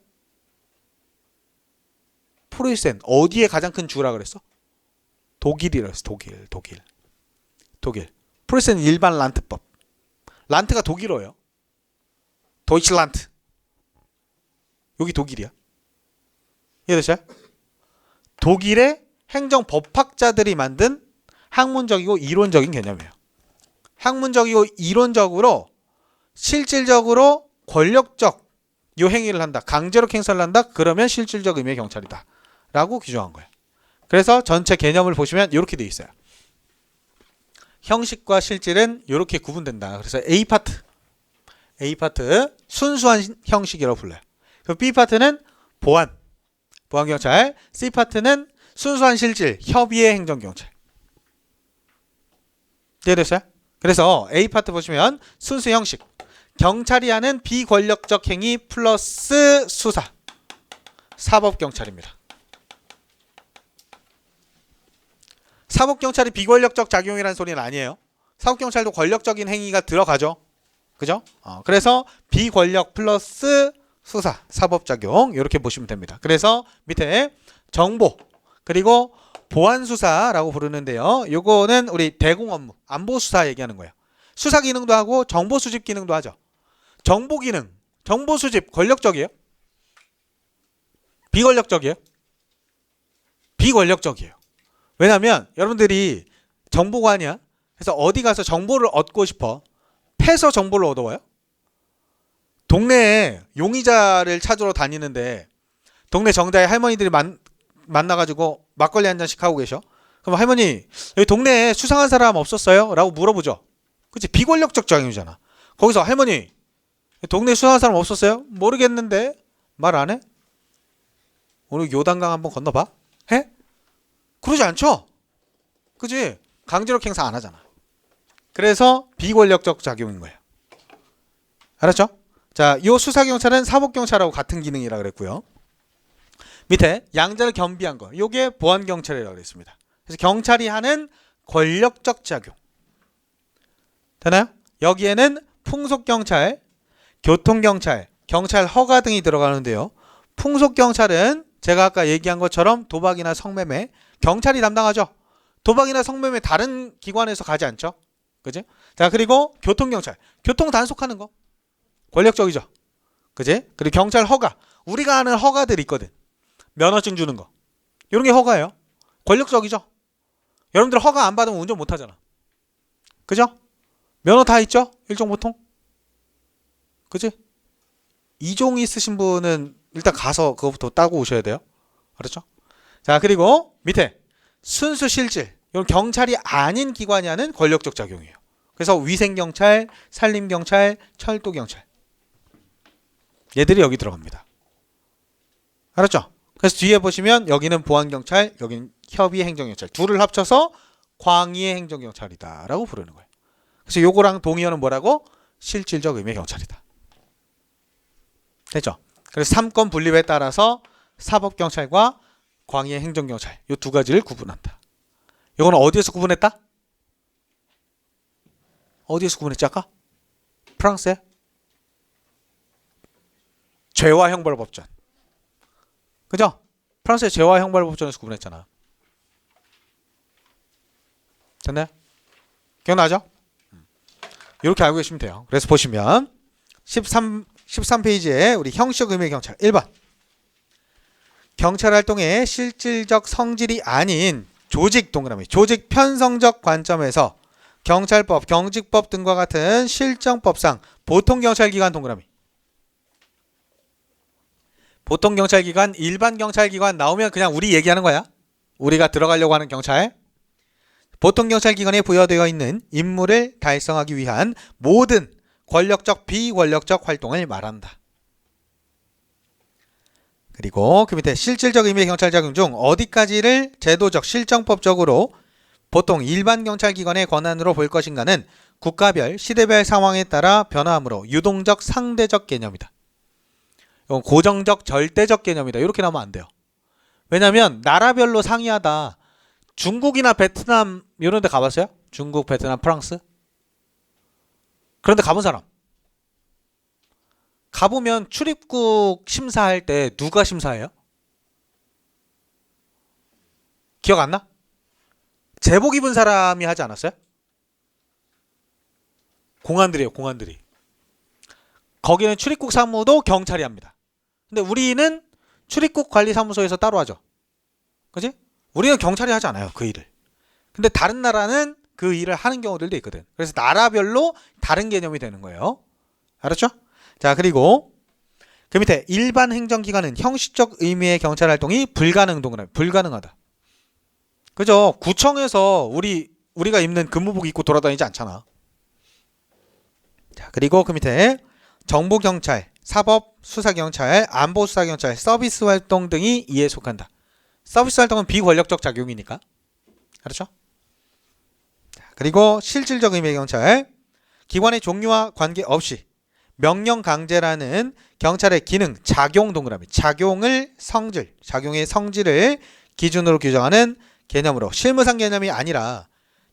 프로이센 어디에 가장 큰 주라 그랬어? 독일이라 그랬어. 독일. 프로이센 일반란트법. 란트가 독일어예요. 도이칠란트. 여기 독일이야. 이해되세요? 독일의 행정법학자들이 만든 학문적이고 이론적인 개념이에요. 학문적이고 이론적으로 실질적으로 권력적 요 행위를 한다. 강제력 행사를 한다. 그러면 실질적 의미의 경찰이다. 라고 규정한 거예요. 그래서 전체 개념을 보시면 이렇게 돼 있어요. 형식과 실질은 이렇게 구분된다. 그래서 A파트 순수한 형식이라고 불러요. 그럼 B파트는 보안경찰. C파트는 순수한 실질, 협의의 행정경찰. 이해됐어요? 그래서 A파트 보시면 순수 형식, 경찰이 하는 비권력적 행위 플러스 수사, 사법경찰입니다. 사법경찰이 비권력적 작용이라는 소리는 아니에요. 사법경찰도 권력적인 행위가 들어가죠. 그죠? 그래서 비권력 플러스 수사, 사법작용 이렇게 보시면 됩니다. 그래서 밑에 정보 그리고 보안수사라고 부르는데요. 요거는 우리 대공 업무, 안보수사 얘기하는 거예요. 수사 기능도 하고 정보 수집 기능도 하죠. 정보 기능, 정보 수집 권력적이에요? 비권력적이에요? 비권력적이에요. 왜냐하면 여러분들이 정보관이야. 그래서 어디 가서 정보를 얻고 싶어. 패서 정보를 얻어와요? 동네에 용의자를 찾으러 다니는데 동네 정자에 할머니들이 만나가지고 막걸리 한 잔씩 하고 계셔. 그럼 할머니 여기 동네에 수상한 사람 없었어요? 라고 물어보죠. 그치? 비권력적 작용이잖아. 거기서 할머니 동네에 수상한 사람 없었어요? 모르겠는데 말 안 해? 오늘 요단강 한번 건너봐? 해? 그러지 않죠? 그치? 강제력 행사 안 하잖아. 그래서 비권력적 작용인 거예요. 알았죠? 자, 이 수사경찰은 사법경찰하고 같은 기능이라 그랬고요. 밑에 양자를 겸비한 거. 요게 보안경찰이라고 그랬습니다. 그래서 경찰이 하는 권력적 작용. 되나요? 여기에는 풍속경찰, 교통경찰, 경찰 허가 등이 들어가는데요. 풍속경찰은 제가 아까 얘기한 것처럼 도박이나 성매매, 경찰이 담당하죠. 도박이나 성매매 다른 기관에서 가지 않죠. 그지? 자, 그리고 교통경찰, 교통 단속하는 거 권력적이죠. 그지? 그리고 경찰 허가, 우리가 아는 허가들 있거든. 면허증 주는 거, 이런 게 허가예요. 권력적이죠. 여러분들 허가 안 받으면 운전 못 하잖아. 그죠? 면허 다 있죠? 일종 보통. 그지? 이종 있으신 분은 일단 가서 그거부터 따고 오셔야 돼요. 그렇죠? 자, 그리고 밑에 순수 실질, 이건 경찰이 아닌 기관이 하는 권력적 작용이에요. 그래서 위생경찰, 산림경찰, 철도경찰, 얘들이 여기 들어갑니다. 알았죠? 그래서 뒤에 보시면 여기는 보안경찰, 여기는 협의행정경찰, 둘을 합쳐서 광의행정경찰이다 라고 부르는 거예요. 그래서 요거랑 동의어는 뭐라고? 실질적 의미의 경찰이다. 됐죠? 그래서 3권 분립에 따라서 사법경찰과 광의행정경찰, 이 두 가지를 구분한다. 이거는 어디에서 구분했다? 어디에서 구분했지 아까? 프랑스에? 죄와 형벌법전. 그죠? 프랑스의 죄와 형벌법전에서 구분했잖아. 됐나요? 기억나죠? 이렇게 알고 계시면 돼요. 그래서 보시면 13페이지에 우리 형식 의미의 경찰 1번, 경찰 활동의 실질적 성질이 아닌 조직 동그라미, 조직 편성적 관점에서 경찰법, 경직법 등과 같은 실정법상 보통경찰기관 동그라미, 보통경찰기관, 일반경찰기관 나오면 그냥 우리 얘기하는 거야. 우리가 들어가려고 하는 경찰. 보통경찰기관에 부여되어 있는 임무를 달성하기 위한 모든 권력적, 비권력적 활동을 말한다. 그리고 그 밑에 실질적 의미의 경찰 작용 중 어디까지를 제도적, 실정법적으로 보통 일반경찰기관의 권한으로 볼 것인가는 국가별, 시대별 상황에 따라 변화하므로 유동적, 상대적 개념이다. 이건 고정적, 절대적 개념이다. 이렇게 나오면 안 돼요. 왜냐하면 나라별로 상이하다. 중국이나 베트남 이런 데 가봤어요? 중국, 베트남, 프랑스? 그런데 가본 사람? 가보면 출입국 심사할 때 누가 심사해요? 기억 안 나? 제복 입은 사람이 하지 않았어요? 공안들이에요, 공안들이. 거기는 출입국 사무도 경찰이 합니다. 근데 우리는 출입국 관리사무소에서 따로 하죠. 그지? 우리는 경찰이 하지 않아요, 그 일을. 근데 다른 나라는 그 일을 하는 경우들도 있거든. 그래서 나라별로 다른 개념이 되는 거예요. 알았죠? 자, 그리고 그 밑에 일반 행정기관은 형식적 의미의 경찰 활동이 불가능 동그라미, 불가능하다. 그죠? 구청에서 우리가 입는 근무복 입고 돌아다니지 않잖아. 자, 그리고 그 밑에 정보경찰, 사법, 수사경찰, 안보수사경찰, 서비스 활동 등이 이에 속한다. 서비스 활동은 비권력적 작용이니까. 그렇죠? 자, 그리고 실질적 의미의 경찰, 기관의 종류와 관계없이 명령 강제라는 경찰의 기능, 작용 동그라미, 작용의 성질을 기준으로 규정하는 개념으로 실무상 개념이 아니라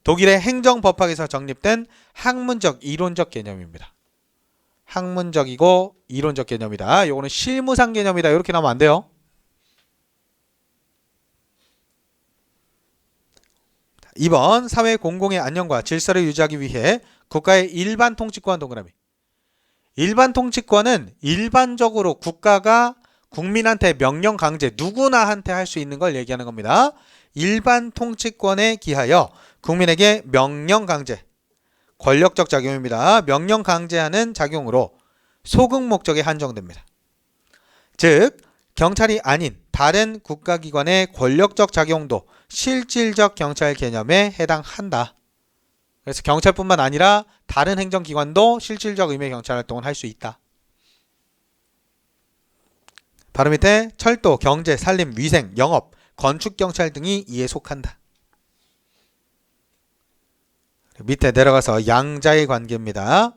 독일의 행정법학에서 정립된 학문적, 이론적 개념입니다. 학문적이고 이론적 개념이다. 요거는 실무상 개념이다. 이렇게 나오면 안 돼요. 2번, 사회 공공의 안녕과 질서를 유지하기 위해 국가의 일반 통치권 동그라미. 일반 통치권은 일반적으로 국가가 국민한테 명령 강제, 누구나 한테 할 수 있는 걸 얘기하는 겁니다. 일반 통치권에 기하여 국민에게 명령 강제, 권력적 작용입니다. 명령 강제하는 작용으로 소극 목적에 한정됩니다. 즉, 경찰이 아닌 다른 국가기관의 권력적 작용도 실질적 경찰 개념에 해당한다. 그래서 경찰뿐만 아니라 다른 행정기관도 실질적 의미의 경찰 활동을 할 수 있다. 바로 밑에 철도, 경제, 산림, 위생, 영업, 건축경찰 등이 이에 속한다. 밑에 내려가서 양자의 관계입니다.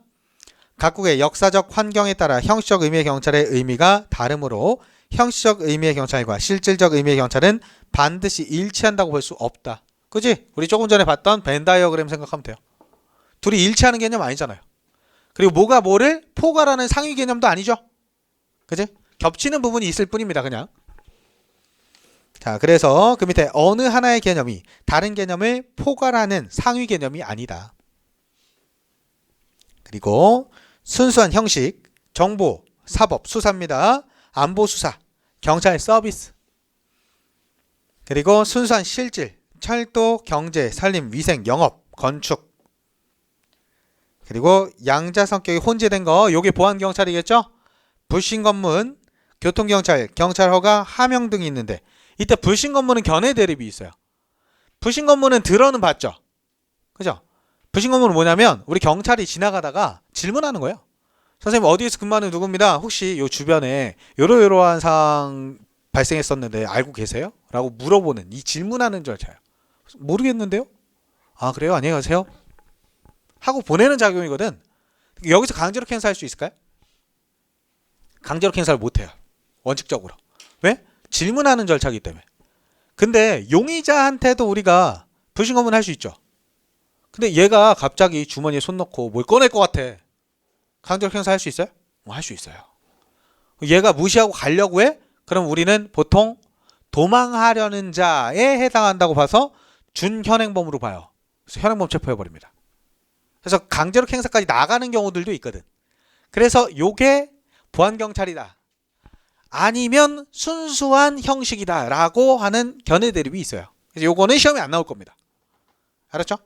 각국의 역사적 환경에 따라 형식적 의미의 경찰의 의미가 다르므로 형식적 의미의 경찰과 실질적 의미의 경찰은 반드시 일치한다고 볼 수 없다. 그지? 우리 조금 전에 봤던 벤 다이어그램 생각하면 돼요. 둘이 일치하는 개념 아니잖아요. 그리고 뭐가 뭐를 포괄하는 상위 개념도 아니죠. 그지? 겹치는 부분이 있을 뿐입니다. 그냥. 자, 그래서 그 밑에 어느 하나의 개념이 다른 개념을 포괄하는 상위 개념이 아니다. 그리고 순수한 형식, 정보, 사법, 수사입니다. 안보, 수사, 경찰, 서비스. 그리고 순수한 실질, 철도, 경제, 산림, 위생, 영업, 건축. 그리고 양자 성격이 혼재된 거, 요게 보안경찰이겠죠? 불신검문, 교통경찰, 경찰허가, 하명 등이 있는데 이때 불신검문은 견해 대립이 있어요. 불신검문은 들어는 봤죠? 그죠? 불신검문은 뭐냐면 우리 경찰이 지나가다가 질문하는 거예요. 선생님 어디에서 근무하는 누구입니다. 혹시 요 주변에 요러요러한 상황 발생했었는데 알고 계세요? 라고 물어보는 이 질문하는 절차예요. 모르겠는데요? 아 그래요? 안녕히 가세요. 하고 보내는 작용이거든. 여기서 강제로 캔슬할 수 있을까요? 강제로 캔슬을 못해요. 원칙적으로. 왜? 질문하는 절차이기 때문에. 근데 용의자한테도 우리가 불신검문 할 수 있죠. 근데 얘가 갑자기 주머니에 손 넣고 뭘 꺼낼 것 같아. 강제로 캔슬 할 수 있어요? 할 수 있어요. 얘가 무시하고 가려고 해? 그럼 우리는 보통 도망하려는 자에 해당한다고 봐서 준현행범으로 봐요. 그래서 현행범 체포해버립니다. 그래서 강제로 행사까지 나가는 경우들도 있거든. 그래서 요게 보안경찰이다. 아니면 순수한 형식이다 라고 하는 견해 대립이 있어요. 그래서 요거는 시험에 안 나올 겁니다. 알았죠?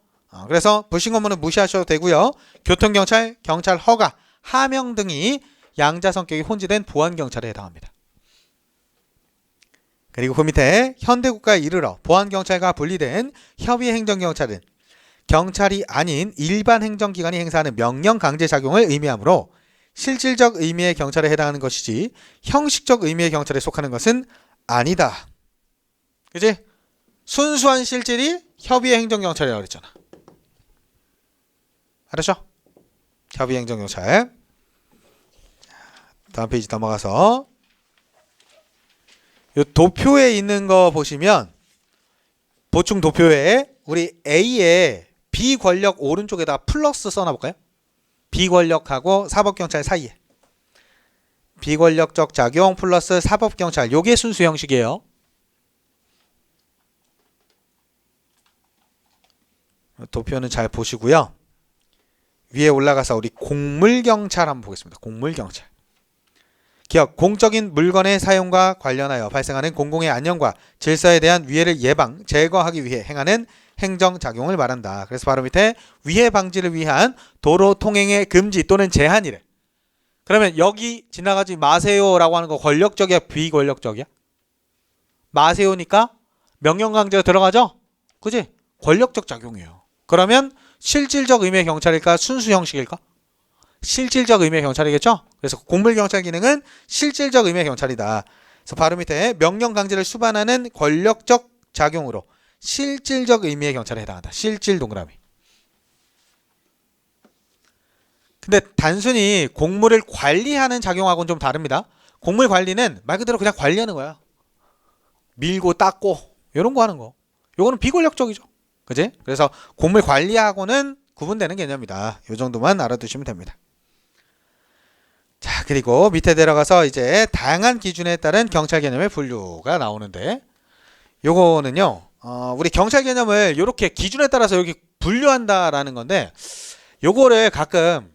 그래서 불신검문은 무시하셔도 되고요. 교통경찰, 경찰 허가, 하명 등이 양자 성격이 혼재된 보안경찰에 해당합니다. 그리고 그 밑에 현대국가에 이르러 보안경찰과 분리된 협의행정경찰은 경찰이 아닌 일반 행정기관이 행사하는 명령 강제작용을 의미하므로 실질적 의미의 경찰에 해당하는 것이지 형식적 의미의 경찰에 속하는 것은 아니다. 그치? 순수한 실질이 협의의 행정경찰이라고 그랬잖아. 알았죠? 협의의 행정경찰. 다음 페이지 넘어가서 요 도표에 있는 거 보시면 보충 도표에 우리 A에 비권력 오른쪽에다 플러스 써놔볼까요? 비권력하고 사법경찰 사이에 비권력적 작용 플러스 사법경찰 요게 순수 형식이에요. 도표는 잘 보시고요. 위에 올라가서 우리 공물경찰 한번 보겠습니다. 공물경찰. 기억, 공적인 물건의 사용과 관련하여 발생하는 공공의 안녕과 질서에 대한 위해를 예방, 제거하기 위해 행하는 행정작용을 말한다. 그래서 바로 밑에 위해 방지를 위한 도로 통행의 금지 또는 제한이래. 그러면 여기 지나가지 마세요라고 하는 거 권력적이야, 비권력적이야? 마세요니까 명령강제가 들어가죠? 그지? 권력적 작용이에요. 그러면 실질적 의미의 경찰일까? 순수 형식일까? 실질적 의미의 경찰이겠죠? 그래서 공물경찰 기능은 실질적 의미의 경찰이다. 그래서 바로 밑에 명령 강제를 수반하는 권력적 작용으로 실질적 의미의 경찰에 해당한다. 실질 동그라미. 근데 단순히 공물을 관리하는 작용하고는 좀 다릅니다. 공물 관리는 말 그대로 그냥 관리하는 거야. 밀고 닦고 이런 거 하는 거. 요거는 비권력적이죠. 그지? 그래서 공물 관리하고는 구분되는 개념이다. 요 정도만 알아두시면 됩니다. 자, 그리고 밑에 내려가서 이제 다양한 기준에 따른 경찰 개념의 분류가 나오는데 요거는요. 우리 경찰 개념을 이렇게 기준에 따라서 여기 분류한다라는 건데 요거를 가끔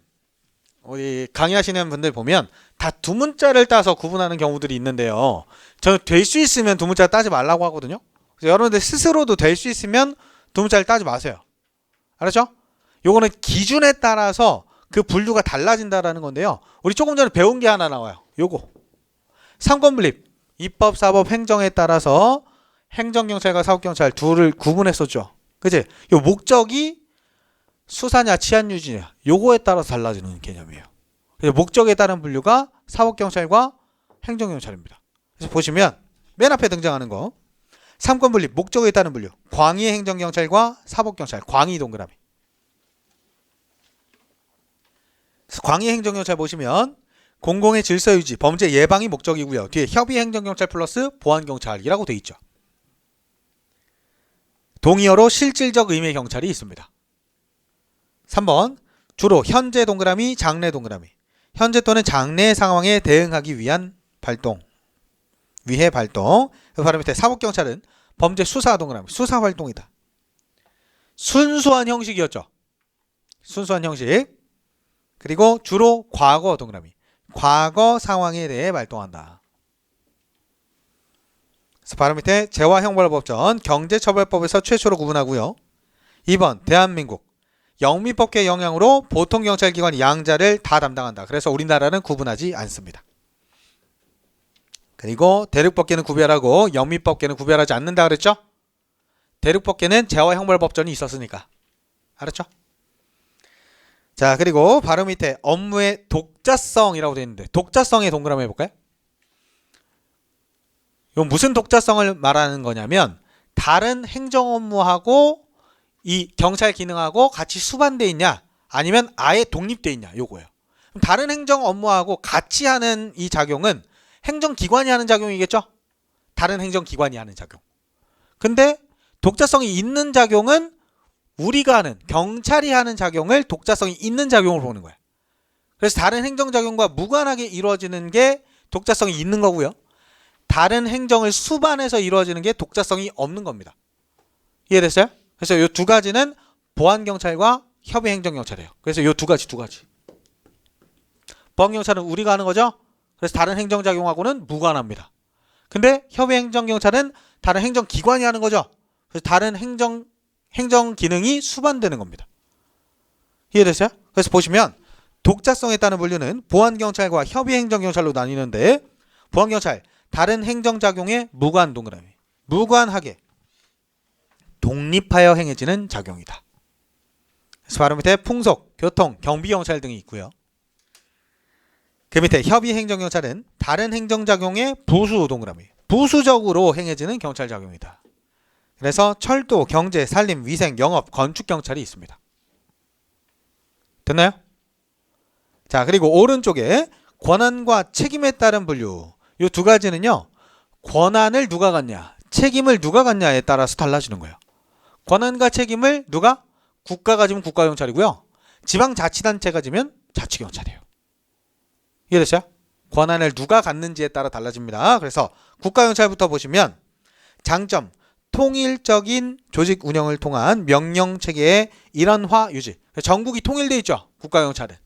우리 강의하시는 분들 보면 다 두 문자를 따서 구분하는 경우들이 있는데요. 저는 될 수 있으면 두 문자 따지 말라고 하거든요. 그래서 여러분들 스스로도 될 수 있으면 두 문자를 따지 마세요. 알았죠? 요거는 기준에 따라서 그 분류가 달라진다라는 건데요. 우리 조금 전에 배운 게 하나 나와요. 요거. 삼권분립. 입법, 사법, 행정에 따라서 행정경찰과 사법경찰 둘을 구분했었죠. 그치? 요 목적이 수사냐 치안유지냐 요거에 따라서 달라지는 개념이에요. 그래서 목적에 따른 분류가 사법경찰과 행정경찰입니다. 그래서 보시면 맨 앞에 등장하는 거 삼권분립 목적에 따른 분류 광의 행정경찰과 사법경찰 광의 동그라미. 광의 행정경찰 보시면 공공의 질서 유지 범죄 예방이 목적이고요. 뒤에 협의 행정경찰 플러스 보안경찰이라고 돼 있죠. 동의어로 실질적 의미의 경찰이 있습니다. 3번 주로 현재 동그라미, 장래 동그라미. 현재 또는 장래 상황에 대응하기 위한 발동. 위해 발동. 그 바로 밑에 사법경찰은 범죄 수사 동그라미. 수사 활동이다. 순수한 형식이었죠. 순수한 형식. 그리고 주로 과거 동그라미. 과거 상황에 대해 발동한다. 그래서 바로 밑에 재화형벌법전 경제처벌법에서 최초로 구분하고요. 2번 대한민국 영미법계 영향으로 보통경찰기관 양자를 다 담당한다. 그래서 우리나라는 구분하지 않습니다. 그리고 대륙법계는 구별하고 영미법계는 구별하지 않는다 그랬죠? 대륙법계는 재화형벌법전이 있었으니까. 알았죠? 자, 그리고 바로 밑에 업무의 독자성이라고 되어 있는데 독자성의 동그라미 해볼까요? 이건 무슨 독자성을 말하는 거냐면 다른 행정 업무하고 이 경찰 기능하고 같이 수반돼 있냐 아니면 아예 독립돼 있냐 요거예요. 그럼 다른 행정 업무하고 같이 하는 이 작용은 행정기관이 하는 작용이겠죠? 다른 행정기관이 하는 작용. 근데 독자성이 있는 작용은 우리가 하는 경찰이 하는 작용을 독자성이 있는 작용으로 보는 거야. 그래서 다른 행정작용과 무관하게 이루어지는 게 독자성이 있는 거고요. 다른 행정을 수반해서 이루어지는 게 독자성이 없는 겁니다. 이해됐어요? 그래서 이 두 가지는 보안경찰과 협의행정경찰이에요. 그래서 이 두 가지. 보안경찰은 우리가 하는 거죠. 그래서 다른 행정작용하고는 무관합니다. 근데 협의행정경찰은 다른 행정기관이 하는 거죠. 그래서 다른 행정 기능이 수반되는 겁니다. 이해됐어요? 그래서 보시면 독자성에 따른 분류는 보안경찰과 협의행정경찰로 나뉘는데 보안경찰, 다른 행정작용에 무관 동그라미. 무관하게 독립하여 행해지는 작용이다. 그래서 바로 밑에 풍속, 교통, 경비경찰 등이 있고요. 그 밑에 협의행정경찰은 다른 행정작용에 부수 동그라미. 부수적으로 행해지는 경찰작용이다. 그래서 철도, 경제, 산림, 위생, 영업, 건축경찰이 있습니다. 됐나요? 자, 그리고 오른쪽에 권한과 책임에 따른 분류. 이 두 가지는요. 권한을 누가 갖냐, 책임을 누가 갖냐에 따라서 달라지는 거예요. 권한과 책임을 누가? 국가가 지면 국가경찰이고요. 지방자치단체가 지면 자치경찰이에요. 이해됐어요? 권한을 누가 갖는지에 따라 달라집니다. 그래서 국가경찰부터 보시면 장점, 통일적인 조직 운영을 통한 명령체계의 일원화 유지. 전국이 통일돼 있죠. 국가경찰은.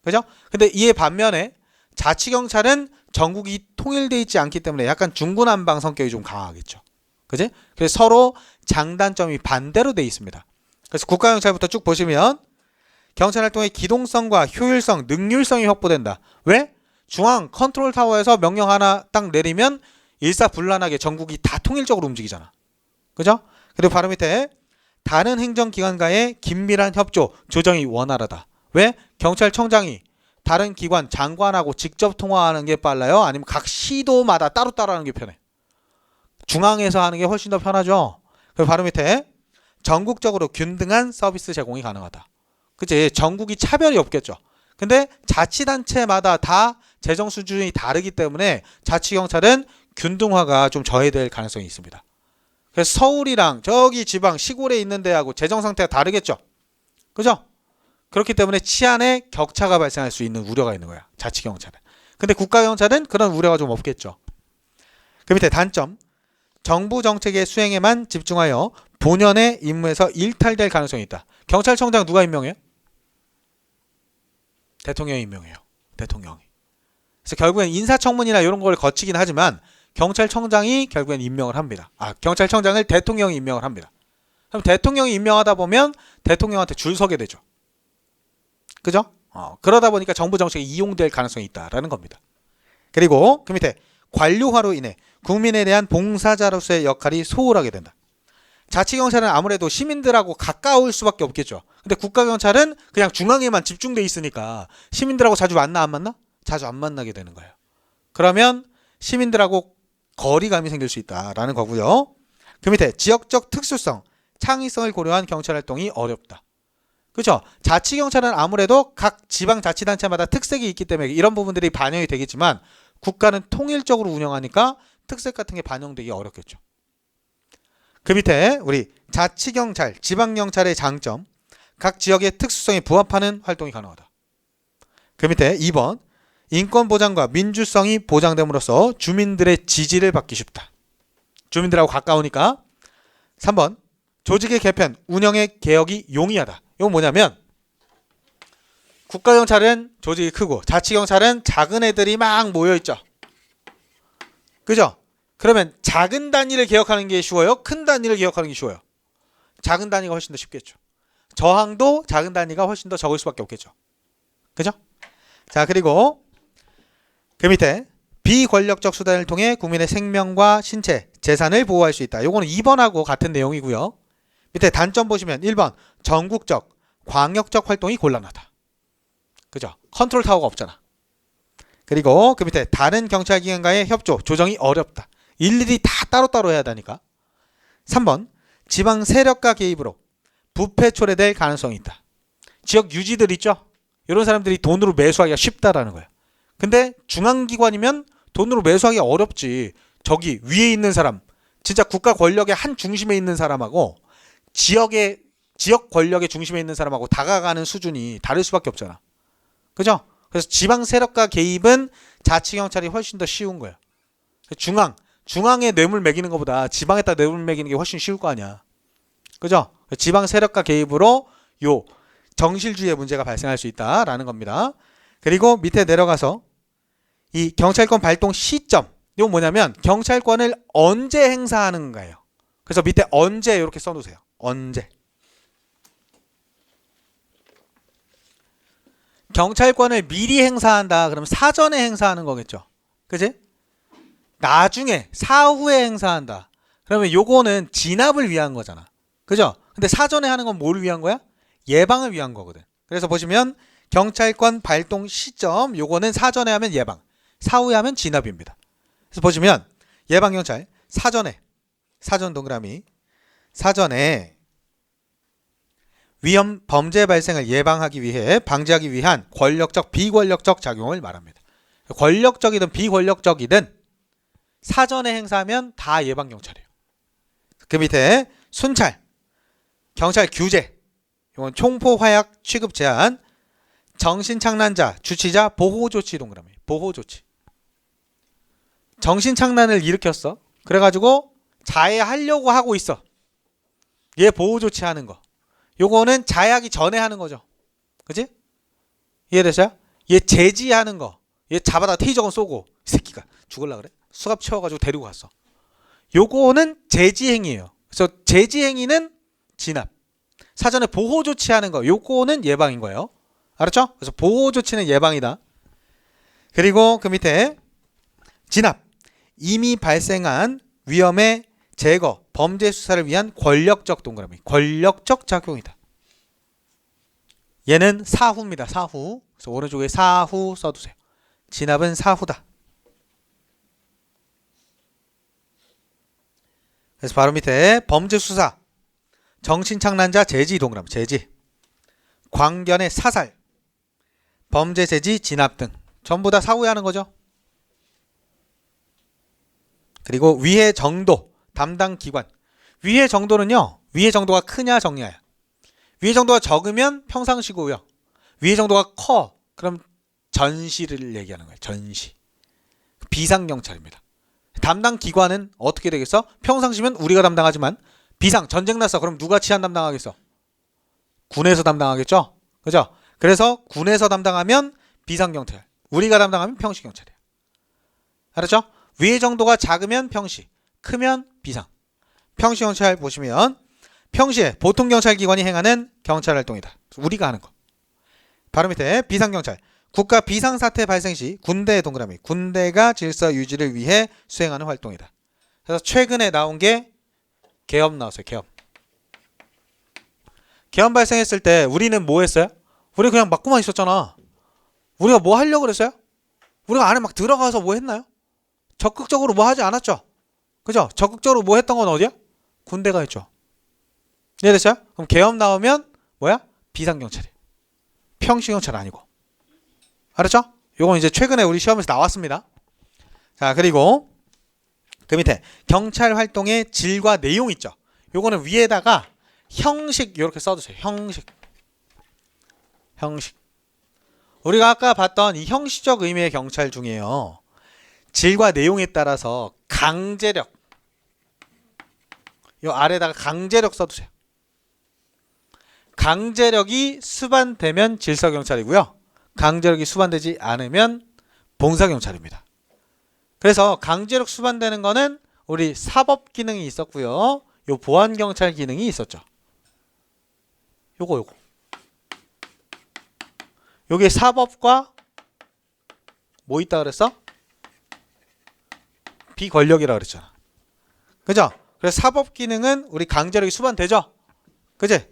그죠? 근데 이에 반면에 자치경찰은 전국이 통일돼 있지 않기 때문에 약간 중구난방 성격이 좀 강하겠죠. 그지? 그래서 서로 장단점이 반대로 돼 있습니다. 그래서 국가경찰부터 쭉 보시면 경찰활동의 기동성과 효율성, 능률성이 확보된다. 왜? 중앙 컨트롤 타워에서 명령 하나 딱 내리면 일사불란하게 전국이 다 통일적으로 움직이잖아. 그죠? 그리고 바로 밑에 다른 행정기관과의 긴밀한 협조, 조정이 원활하다. 왜? 경찰청장이 다른 기관, 장관하고 직접 통화하는 게 빨라요? 아니면 각 시도마다 따로따로 하는 게 편해? 중앙에서 하는 게 훨씬 더 편하죠. 그리고 바로 밑에 전국적으로 균등한 서비스 제공이 가능하다. 그치? 전국이 차별이 없겠죠. 근데 자치단체마다 다 재정 수준이 다르기 때문에 자치경찰은 균등화가 좀 저해될 가능성이 있습니다. 그래서 서울이랑 저기 지방 시골에 있는 데하고 재정 상태가 다르겠죠. 그죠? 그렇기 때문에 치안에 격차가 발생할 수 있는 우려가 있는 거야. 자치경찰은. 근데 국가경찰은 그런 우려가 좀 없겠죠. 그 밑에 단점. 정부 정책의 수행에만 집중하여 본연의 임무에서 일탈될 가능성이 있다. 경찰청장 누가 임명해요? 대통령이 임명해요. 대통령이. 그래서 결국엔 인사청문이나 이런 걸 거치긴 하지만 경찰청장이 결국엔 임명을 합니다. 경찰청장을 대통령이 임명을 합니다. 그럼 대통령이 임명하다 보면 대통령한테 줄 서게 되죠. 그죠? 그러다 보니까 정부 정책이 이용될 가능성이 있다라는 겁니다. 그리고 그 밑에 관료화로 인해 국민에 대한 봉사자로서의 역할이 소홀하게 된다. 자치경찰은 아무래도 시민들하고 가까울 수밖에 없겠죠. 근데 국가경찰은 그냥 중앙에만 집중돼 있으니까 시민들하고 자주 만나 안 만나? 자주 안 만나게 되는 거예요. 그러면 시민들하고 거리감이 생길 수 있다라는 거고요. 그 밑에 지역적 특수성, 창의성을 고려한 경찰활동이 어렵다. 그렇죠? 자치경찰은 아무래도 각 지방자치단체마다 특색이 있기 때문에 이런 부분들이 반영이 되겠지만 국가는 통일적으로 운영하니까 특색 같은 게 반영되기 어렵겠죠. 그 밑에 우리 자치경찰, 지방경찰의 장점, 각 지역의 특수성에 부합하는 활동이 가능하다. 그 밑에 2번 인권 보장과 민주성이 보장됨으로써 주민들의 지지를 받기 쉽다. 주민들하고 가까우니까. 3번 조직의 개편, 운영의 개혁이 용이하다. 이건 뭐냐면 국가경찰은 조직이 크고 자치경찰은 작은 애들이 막 모여있죠. 그죠? 그러면 작은 단위를 개혁하는 게 쉬워요? 큰 단위를 개혁하는 게 쉬워요? 작은 단위가 훨씬 더 쉽겠죠. 저항도 작은 단위가 훨씬 더 적을 수밖에 없겠죠. 그죠? 자, 그리고 그 밑에 비권력적 수단을 통해 국민의 생명과 신체, 재산을 보호할 수 있다. 요거는 2번하고 같은 내용이고요. 밑에 단점 보시면 1번 전국적, 광역적 활동이 곤란하다. 그죠? 컨트롤 타워가 없잖아. 그리고 그 밑에 다른 경찰기관과의 협조, 조정이 어렵다. 일일이 다 따로따로 해야 되니까. 3번 지방 세력과 개입으로 부패 초래될 가능성이 있다. 지역 유지들 있죠? 이런 사람들이 돈으로 매수하기가 쉽다라는 거예요. 근데 중앙기관이면 돈으로 매수하기가 어렵지. 저기 위에 있는 사람, 진짜 국가 권력의 한 중심에 있는 사람하고 지역 권력의 중심에 있는 사람하고 다가가는 수준이 다를 수밖에 없잖아. 그죠? 그래서 지방 세력과 개입은 자치경찰이 훨씬 더 쉬운 거예요. 중앙에 뇌물 매기는 것보다 지방에다 뇌물 매기는 게 훨씬 쉬울 거 아니야. 그죠? 지방 세력과 개입으로 요 정실주의의 문제가 발생할 수 있다라는 겁니다. 그리고 밑에 내려가서 이 경찰권 발동 시점, 이건 뭐냐면 경찰권을 언제 행사하는가예요. 그래서 밑에 언제 이렇게 써놓으세요. 언제. 경찰권을 미리 행사한다. 그럼 사전에 행사하는 거겠죠. 그지? 나중에 사후에 행사한다. 그러면 요거는 진압을 위한 거잖아. 그죠? 근데 사전에 하는 건 뭘 위한 거야? 예방을 위한 거거든. 그래서 보시면 경찰권 발동 시점, 요거는 사전에 하면 예방, 사후에 하면 진압입니다. 그래서 보시면 예방경찰 사전 동그라미 사전에 위험 범죄 발생을 예방하기 위해 방지하기 위한 권력적 비권력적 작용을 말합니다. 권력적이든 비권력적이든 사전에 행사하면 다 예방경찰이에요. 그 밑에 순찰 경찰 규제, 이건 총포 화약 취급 제한, 정신착란자 주치자 보호조치 동그라미 보호조치. 정신착란을 일으켰어. 그래가지고 자해하려고 하고 있어. 얘 보호조치 하는 거. 요거는 자해하기 전에 하는 거죠. 그치? 이해되세요? 얘 제지하는 거. 얘 잡아다 테이저건 쏘고 이 새끼가 죽을라 그래? 수갑 채워가지고 데리고 갔어. 요거는 제지행위예요. 그래서 제지행위는 진압. 사전에 보호조치하는 거. 요거는 예방인 거예요. 알았죠? 그래서 보호조치는 예방이다. 그리고 그 밑에 진압. 이미 발생한 위험의 제거, 범죄 수사를 위한 권력적 동그라미. 권력적 작용이다. 얘는 사후입니다. 사후. 그래서 오른쪽에 사후 써두세요. 진압은 사후다. 그래서 바로 밑에 범죄 수사. 정신착란자 제지 동그라미. 제지. 광견의 사살. 범죄 제지, 진압 등. 전부 다 사후에 하는 거죠. 그리고 위해 정도. 담당 기관. 위해 정도는요. 위해 정도가 크냐 적냐야. 위해 정도가 적으면 평상시고요. 위해 정도가 커. 그럼 전시를 얘기하는 거예요. 전시. 비상경찰입니다. 담당 기관은 어떻게 되겠어? 평상시면 우리가 담당하지만 비상, 전쟁 났어. 그럼 누가 치안 담당하겠어? 군에서 담당하겠죠? 그죠? 그래서 군에서 담당하면 비상경찰. 우리가 담당하면 평시경찰이에요. 알았죠? 위해 정도가 작으면 평시, 크면 비상. 평시경찰 보시면 평시에 보통경찰기관이 행하는 경찰활동이다. 우리가 하는 거. 바로 밑에 비상경찰. 국가 비상사태 발생 시 군대 동그라미. 군대가 질서 유지를 위해 수행하는 활동이다. 그래서 최근에 나온 게 계엄 나왔어요. 계엄. 계엄 발생했을 때 우리는 뭐 했어요? 우리 그냥 맞고만 있었잖아. 우리가 뭐 하려고 그랬어요? 우리가 안에 막 들어가서 뭐 했나요? 적극적으로 뭐 하지 않았죠? 그죠? 적극적으로 뭐 했던 건 어디야? 군대가 했죠. 이해됐어요? 그럼 계엄 나오면 뭐야? 비상경찰이에요. 평시경찰 아니고. 알았죠? 요건 이제 최근에 우리 시험에서 나왔습니다. 자, 그리고 그 밑에 경찰 활동의 질과 내용 있죠. 요거는 위에다가 형식 이렇게 써두세요. 형식. 형식. 우리가 아까 봤던 이 형식적 의미의 경찰 중에요. 질과 내용에 따라서 강제력. 요 아래다가 강제력 써두세요. 강제력이 수반되면 질서경찰이고요. 강제력이 수반되지 않으면 봉사경찰입니다. 그래서 강제력 수반되는 거는 우리 사법 기능이 있었고요. 요 보안경찰 기능이 있었죠. 요거. 요게 사법과 뭐 있다 그랬어? 비권력이라 그랬잖아. 그죠? 그래서 사법 기능은 우리 강제력이 수반되죠? 그지?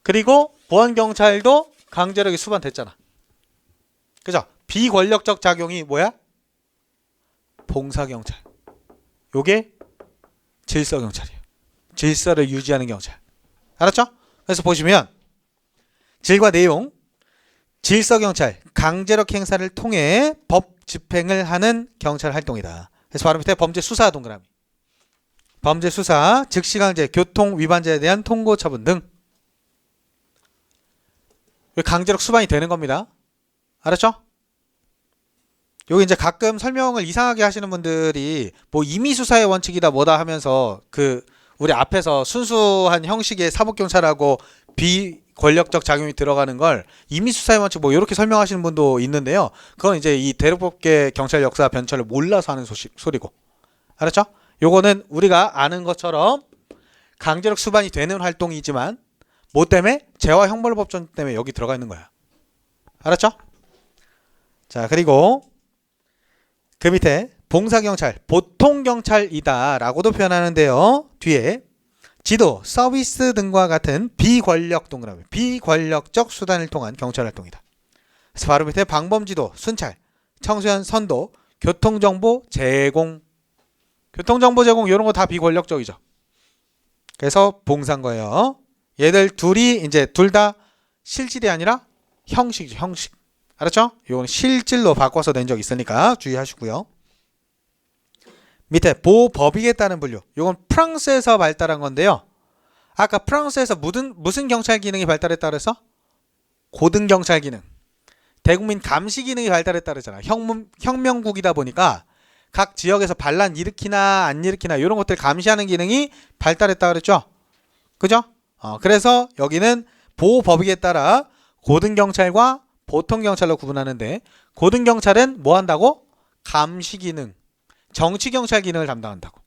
그리고 보안경찰도 강제력이 수반됐잖아. 그죠? 비권력적 작용이 뭐야? 봉사경찰. 요게 질서경찰이에요. 질서를 유지하는 경찰. 알았죠? 그래서 보시면 질과 내용, 질서경찰, 강제력 행사를 통해 법 집행을 하는 경찰 활동이다. 그래서 바로 밑에 범죄수사 동그라미. 범죄수사, 즉시강제, 교통위반자에 대한 통고 처분 등 강제력 수반이 되는 겁니다. 알았죠? 여기 이제 가끔 설명을 이상하게 하시는 분들이 뭐 임의수사의 원칙이다 뭐다 하면서 그 우리 앞에서 순수한 형식의 사법경찰하고 비권력적 작용이 들어가는 걸 임의수사의 원칙 뭐 이렇게 설명하시는 분도 있는데요. 그건 이제 이 대륙법계 경찰 역사 변철을 몰라서 하는 소리고. 알았죠? 요거는 우리가 아는 것처럼 강제력 수반이 되는 활동이지만 뭐 때문에? 재화 형벌법전 때문에 여기 들어가 있는 거야. 알았죠? 자, 그리고 그 밑에 봉사경찰, 보통경찰이다 라고도 표현하는데요. 뒤에 지도, 서비스 등과 같은 비권력 동그라미, 비권력적 수단을 통한 경찰활동이다. 그래서 바로 밑에 방범지도, 순찰, 청소년 선도, 교통정보 제공, 교통정보 제공 이런 거 다 비권력적이죠. 그래서 봉사인 거예요. 얘들 둘이 이제 둘 다 실질이 아니라 형식이죠. 형식. 알았죠? 이건 실질로 바꿔서 낸 적 있으니까 주의하시고요. 밑에 보호법익에 따른 분류. 이건 프랑스에서 발달한 건데요. 아까 프랑스에서 무슨 경찰 기능이 발달했다 그랬어? 고등경찰 기능. 대국민 감시 기능이 발달했다 그랬잖아. 혁명국이다 보니까 각 지역에서 반란 일으키나 안 일으키나 이런 것들 감시하는 기능이 발달했다 그랬죠. 그죠? 그래서 여기는 보호법익에 따라 고등경찰과 보통경찰로 구분하는데 고등경찰은 뭐 한다고? 감시 기능, 정치경찰 기능을 담당한다고.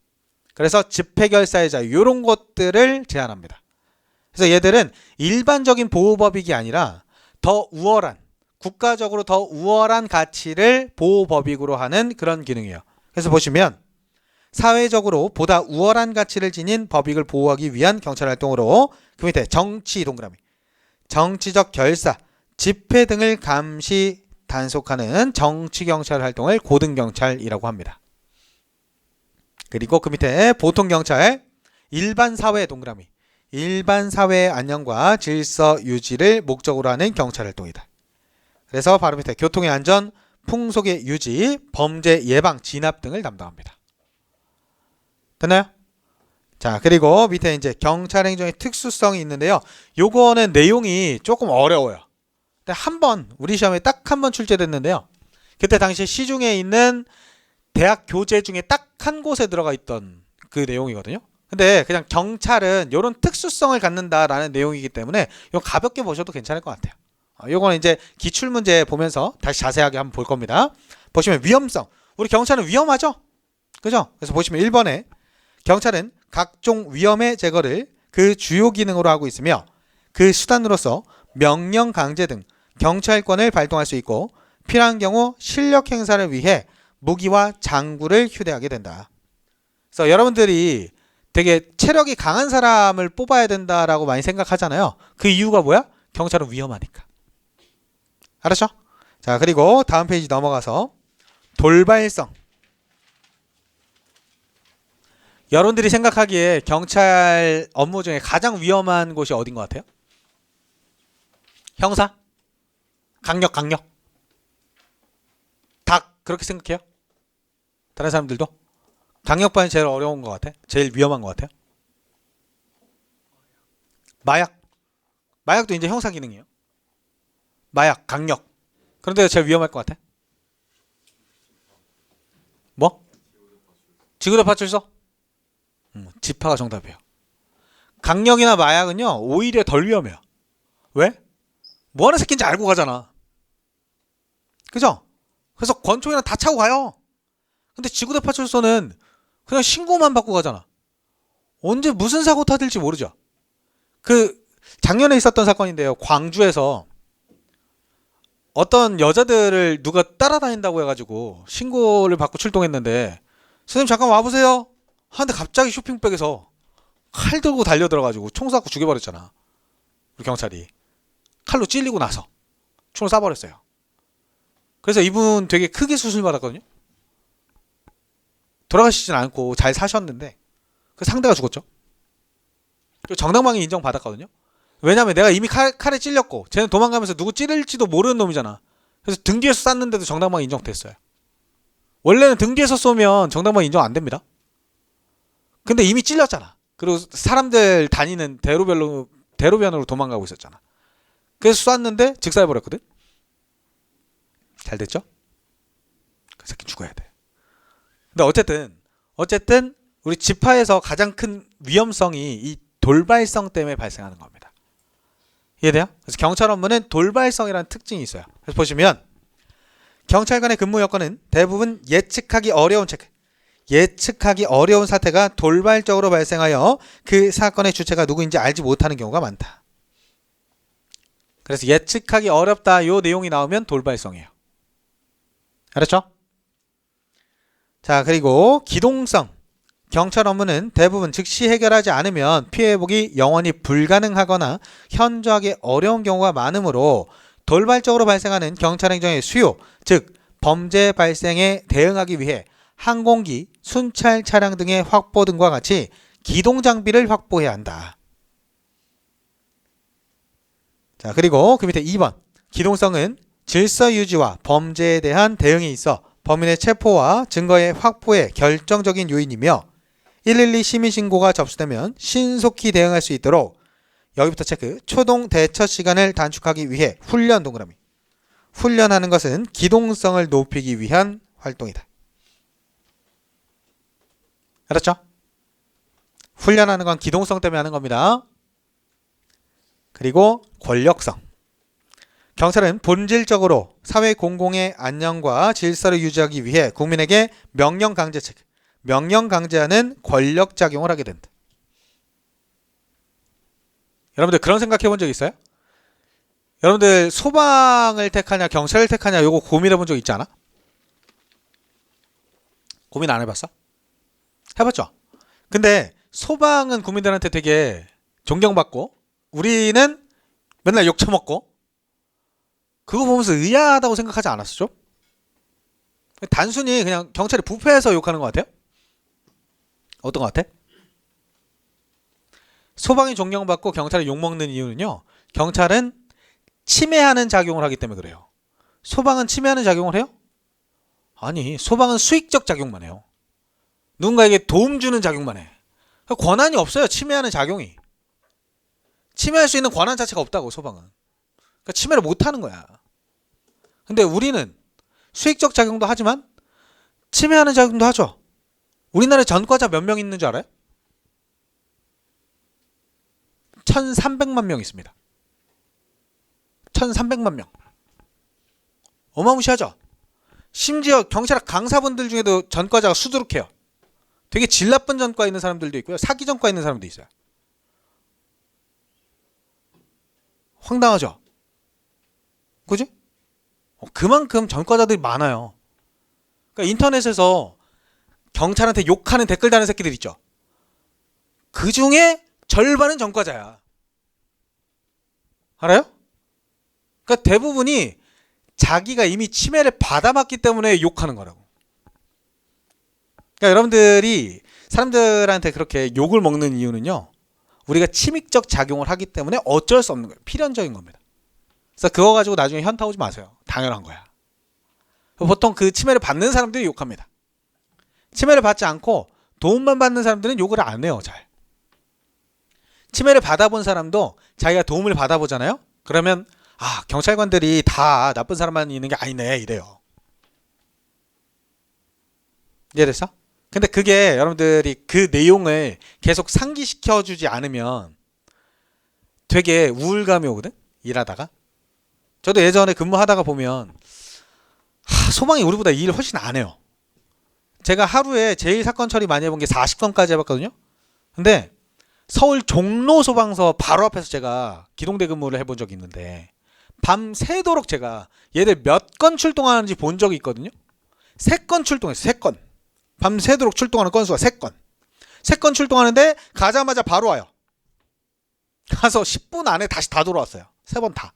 그래서 집회결사의 자유 이런 것들을 제한합니다. 그래서 얘들은 일반적인 보호법익이 아니라 더 우월한, 국가적으로 더 우월한 가치를 보호법익으로 하는 그런 기능이에요. 그래서 보시면 사회적으로 보다 우월한 가치를 지닌 법익을 보호하기 위한 경찰활동으로 그 밑에 정치 동그라미, 정치적 결사, 집회 등을 감시 단속하는 정치경찰 활동을 고등경찰이라고 합니다. 그리고 그 밑에 보통경찰, 일반사회 동그라미, 일반사회의 안녕과 질서 유지를 목적으로 하는 경찰활동이다. 그래서 바로 밑에 교통의 안전, 풍속의 유지, 범죄 예방, 진압 등을 담당합니다. 됐나요? 자, 그리고 밑에 이제 경찰행정의 특수성이 있는데요. 요거는 내용이 조금 어려워요. 근데 한번 우리 시험에 딱 한 번 출제됐는데요. 그때 당시 시중에 있는 대학 교재 중에 딱 한 곳에 들어가 있던 그 내용이거든요. 근데 그냥 경찰은 이런 특수성을 갖는다라는 내용이기 때문에 이거 가볍게 보셔도 괜찮을 것 같아요. 요거는 이제 기출문제 보면서 다시 자세하게 한번 볼 겁니다. 보시면 위험성. 우리 경찰은 위험하죠? 그죠? 그래서 보시면 1번에 경찰은 각종 위험의 제거를 그 주요 기능으로 하고 있으며 그 수단으로서 명령 강제 등 경찰권을 발동할 수 있고 필요한 경우 실력 행사를 위해 무기와 장구를 휴대하게 된다. 그래서 여러분들이 되게 체력이 강한 사람을 뽑아야 된다라고 많이 생각하잖아요. 그 이유가 뭐야? 경찰은 위험하니까. 알았죠? 자, 그리고 다음 페이지 넘어가서 돌발성. 여러분들이 생각하기에 경찰 업무 중에 가장 위험한 곳이 어딘 것 같아요? 형사? 강력? 다 그렇게 생각해요? 다른 사람들도? 강력반이 제일 어려운 것 같아? 제일 위험한 것 같아요? 마약도 이제 형사 기능이에요. 마약, 강력. 그런데 제일 위험할 것 같아? 뭐? 지구대파출소? 지파가 정답이에요. 강력이나 마약은요 오히려 덜 위험해요. 왜? 뭐 하는 새끼인지 알고 가잖아. 그죠? 그래서 권총이랑 다 차고 가요. 근데 지구대파출소는 그냥 신고만 받고 가잖아. 언제 무슨 사고 터질지 모르죠. 그 작년에 있었던 사건인데요. 광주에서 어떤 여자들을 누가 따라다닌다고 해가지고 신고를 받고 출동했는데 선생님 잠깐 와보세요 하는데 갑자기 쇼핑백에서 칼 들고 달려들어가지고 총 쏴갖고 죽여버렸잖아. 우리 경찰이 칼로 찔리고 나서 총을 쏴버렸어요. 그래서 이분 되게 크게 수술 받았거든요. 돌아가시진 않고 잘 사셨는데 그 상대가 죽었죠. 정당방위 인정받았거든요. 왜냐면 내가 이미 칼에 찔렸고 쟤는 도망가면서 누구 찌를지도 모르는 놈이잖아. 그래서 등 뒤에서 쐈는데도 정당방위 인정됐어요. 원래는 등 뒤에서 쏘면 정당방위 인정 안 됩니다. 근데 이미 찔렸잖아. 그리고 사람들 다니는 대로변으로 도망가고 있었잖아. 그래서 쐈는데 즉사해버렸거든. 잘 됐죠? 그 새끼 죽어야 돼. 근데 어쨌든 우리 지파에서 가장 큰 위험성이 이 돌발성 때문에 발생하는 겁니다. 이해돼요? 그래서 경찰 업무는 돌발성이라는 특징이 있어요. 그래서 보시면 경찰관의 근무 여건은 대부분 예측하기 어려운 사태가 돌발적으로 발생하여 그 사건의 주체가 누구인지 알지 못하는 경우가 많다. 그래서 예측하기 어렵다 이 내용이 나오면 돌발성이에요. 알았죠? 자, 그리고 기동성. 경찰 업무는 대부분 즉시 해결하지 않으면 피해 회복이 영원히 불가능하거나 현저하게 어려운 경우가 많으므로 돌발적으로 발생하는 경찰 행정의 수요, 즉 범죄 발생에 대응하기 위해 항공기, 순찰 차량 등의 확보 등과 같이 기동 장비를 확보해야 한다. 자, 그리고 그 밑에 2번. 기동성은 질서 유지와 범죄에 대한 대응에 있어 범인의 체포와 증거의 확보에 결정적인 요인이며 112 시민신고가 접수되면 신속히 대응할 수 있도록 여기부터 체크. 초동 대처 시간을 단축하기 위해 훈련 동그라미. 훈련하는 것은 기동성을 높이기 위한 활동이다. 알았죠? 훈련하는 건 기동성 때문에 하는 겁니다. 그리고 권력성. 경찰은 본질적으로 사회 공공의 안녕과 질서를 유지하기 위해 국민에게 명령 강제하는 권력 작용을 하게 된다. 여러분들 그런 생각해 본 적 있어요? 여러분들 소방을 택하냐 경찰을 택하냐 요거 고민해 본 적 있지 않아? 고민 안 해봤어? 해봤죠? 근데 소방은 국민들한테 되게 존경받고 우리는 맨날 욕 처먹고 그거 보면서 의아하다고 생각하지 않았었죠? 단순히 그냥 경찰이 부패해서 욕하는 것 같아요? 어떤 것 같아? 소방이 존경받고 경찰이 욕먹는 이유는요. 경찰은 침해하는 작용을 하기 때문에 그래요. 소방은 침해하는 작용을 해요? 아니, 소방은 수익적 작용만 해요. 누군가에게 도움 주는 작용만 해. 권한이 없어요. 침해하는 작용이. 침해할 수 있는 권한 자체가 없다고 소방은. 그러니까 침해를 못하는 거야. 근데 우리는 수익적 작용도 하지만 침해하는 작용도 하죠. 우리나라에 전과자 몇 명 있는 줄 알아요? 1300만 명 있습니다. 1300만 명. 어마무시하죠? 심지어 경찰 강사분들 중에도 전과자가 수두룩해요. 되게 질 나쁜 전과 있는 사람들도 있고요. 사기 전과 있는 사람도 있어요. 황당하죠? 그지? 그만큼 전과자들이 많아요. 그러니까 인터넷에서 경찰한테 욕하는 댓글 다는 새끼들 있죠. 그 중에 절반은 전과자야. 알아요? 그러니까 대부분이 자기가 이미 침해를 받아봤기 때문에 욕하는 거라고. 그러니까 여러분들이 사람들한테 그렇게 욕을 먹는 이유는요. 우리가 침익적 작용을 하기 때문에 어쩔 수 없는 거예요. 필연적인 겁니다. 그래서 그거 가지고 나중에 현타 오지 마세요. 당연한 거야. 보통 그 침해를 받는 사람들이 욕합니다. 침해를 받지 않고 도움만 받는 사람들은 욕을 안 해요. 잘. 침해를 받아본 사람도 자기가 도움을 받아보잖아요. 그러면 아, 경찰관들이 다 나쁜 사람만 있는 게 아니네 이래요. 이해됐어? 근데 그게 여러분들이 그 내용을 계속 상기시켜 주지 않으면 되게 우울감이 오거든? 일하다가. 저도 예전에 근무하다가 보면 소방이 우리보다 일 훨씬 안 해요. 제가 하루에 제일 사건 처리 많이 해본 게 40건까지 해봤거든요. 근데 서울 종로 소방서 바로 앞에서 제가 기동대 근무를 해본 적이 있는데 밤새도록 제가 얘들 몇 건 출동하는지 본 적이 있거든요. 3건 출동했어요. 3건. 밤새도록 출동하는 건수가 3건. 3건 출동하는데 가자마자 바로 와요. 가서 10분 안에 다시 다 돌아왔어요. 3번 다.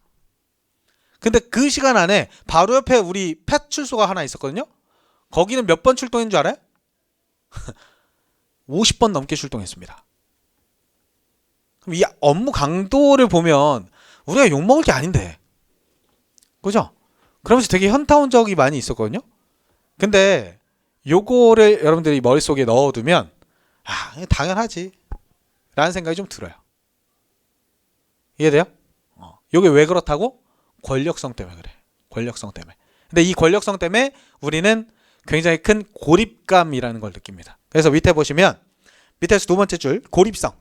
근데 그 시간 안에 바로 옆에 우리 폐출소가 하나 있었거든요. 거기는 몇 번 출동인 줄 알아요? 50번 넘게 출동했습니다. 그럼 이 업무 강도를 보면 우리가 욕먹을 게 아닌데. 그죠? 그러면서 되게 현타온적이 많이 있었거든요. 근데 요거를 여러분들이 머릿속에 넣어두면 당연하지 라는 생각이 좀 들어요. 이해돼요? 요게 왜 그렇다고? 권력성 때문에 그래. 권력성 때문에. 근데 이 권력성 때문에 우리는 굉장히 큰 고립감이라는 걸 느낍니다. 그래서 밑에 보시면 밑에서 두 번째 줄 고립성.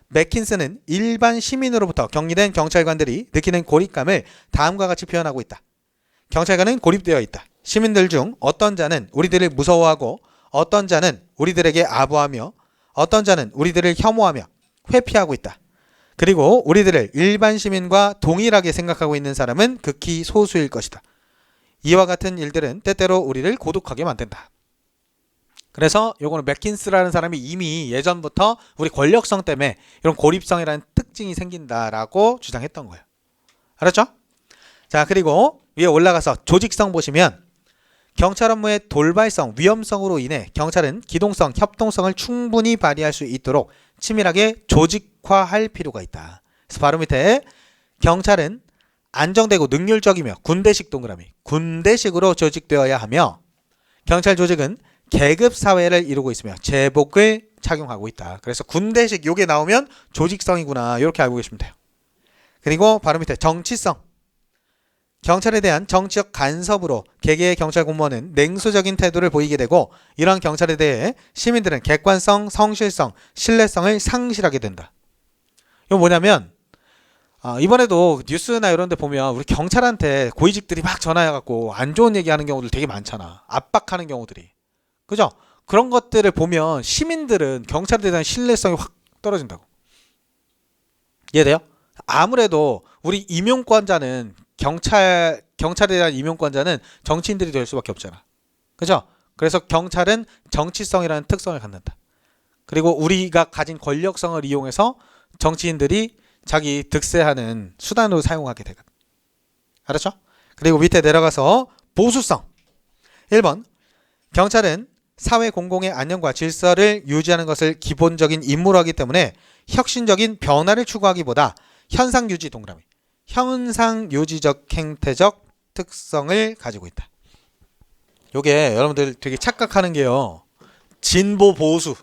맥킨스는 일반 시민으로부터 격리된 경찰관들이 느끼는 고립감을 다음과 같이 표현하고 있다. 경찰관은 고립되어 있다. 시민들 중 어떤 자는 우리들을 무서워하고 어떤 자는 우리들에게 아부하며 어떤 자는 우리들을 혐오하며 회피하고 있다. 그리고 우리들을 일반 시민과 동일하게 생각하고 있는 사람은 극히 소수일 것이다. 이와 같은 일들은 때때로 우리를 고독하게 만든다. 그래서 요거는 맥킨스라는 사람이 이미 예전부터 우리 권력성 때문에 이런 고립성이라는 특징이 생긴다라고 주장했던 거예요. 알았죠? 자, 그리고 위에 올라가서 조직성 보시면 경찰 업무의 돌발성, 위험성으로 인해 경찰은 기동성, 협동성을 충분히 발휘할 수 있도록 치밀하게 조직화할 필요가 있다. 그래서 바로 밑에 경찰은 안정되고 능률적이며 군대식 동그라미, 군대식으로 조직되어야 하며 경찰 조직은 계급 사회를 이루고 있으며 제복을 착용하고 있다. 그래서 군대식 요게 나오면 조직성이구나 이렇게 알고 계시면 돼요. 그리고 바로 밑에 정치성. 경찰에 대한 정치적 간섭으로 개개의 경찰 공무원은 냉소적인 태도를 보이게 되고 이러한 경찰에 대해 시민들은 객관성, 성실성, 신뢰성을 상실하게 된다. 이건 뭐냐면 이번에도 뉴스나 이런 데 보면 우리 경찰한테 고위직들이 막 전화해갖고 안 좋은 얘기하는 경우들 되게 많잖아. 압박하는 경우들이. 그죠? 그런 것들을 보면 시민들은 경찰에 대한 신뢰성이 확 떨어진다고. 이해돼요? 아무래도 우리 임용권자는 경찰에 대한 임용권자는 정치인들이 될 수밖에 없잖아. 그죠? 그래서 경찰은 정치성이라는 특성을 갖는다. 그리고 우리가 가진 권력성을 이용해서 정치인들이 자기 득세하는 수단으로 사용하게 되거든. 알았죠? 그리고 밑에 내려가서 보수성. 1번 경찰은 사회 공공의 안녕과 질서를 유지하는 것을 기본적인 임무로 하기 때문에 혁신적인 변화를 추구하기보다 현상 유지 동그라미. 현상 유지적 행태적 특성을 가지고 있다. 요게 여러분들 되게 착각하는 게요. 진보 보수.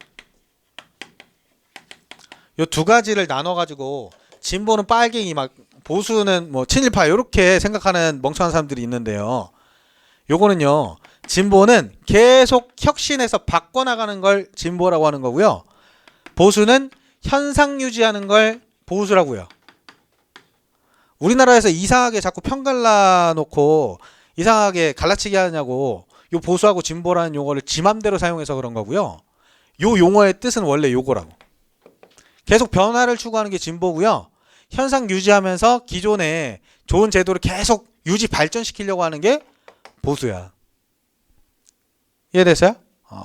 요 두 가지를 나눠 가지고 진보는 빨갱이 막 보수는 뭐 친일파 이렇게 생각하는 멍청한 사람들이 있는데요. 요거는요. 진보는 계속 혁신해서 바꿔나가는 걸 진보라고 하는 거고요. 보수는 현상 유지하는 걸 보수라고요. 우리나라에서 이상하게 자꾸 편갈라 놓고 이상하게 갈라치기 하냐고 요 보수하고 진보라는 용어를 지 맘대로 사용해서 그런 거고요. 요 용어의 뜻은 원래 요거라고. 계속 변화를 추구하는 게 진보고요. 현상 유지하면서 기존의 좋은 제도를 계속 유지 발전시키려고 하는 게 보수야. 이해됐어요?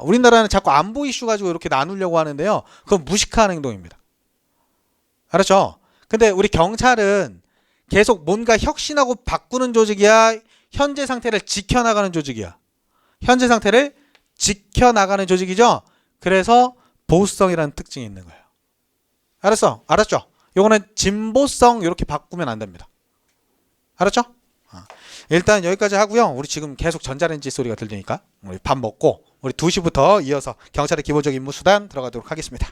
우리나라는 자꾸 안보 이슈 가지고 이렇게 나누려고 하는데요. 그건 무식한 행동입니다. 알았죠? 근데 우리 경찰은 계속 뭔가 혁신하고 바꾸는 조직이야? 현재 상태를 지켜나가는 조직이야? 현재 상태를 지켜나가는 조직이죠? 그래서 보수성이라는 특징이 있는 거예요. 알았어? 알았죠? 요거는 진보성 이렇게 바꾸면 안 됩니다. 알았죠? 일단 여기까지 하고요. 우리 지금 계속 전자레인지 소리가 들리니까 우리 밥 먹고 우리 2시부터 이어서 경찰의 기본적인 임무 수단 들어가도록 하겠습니다.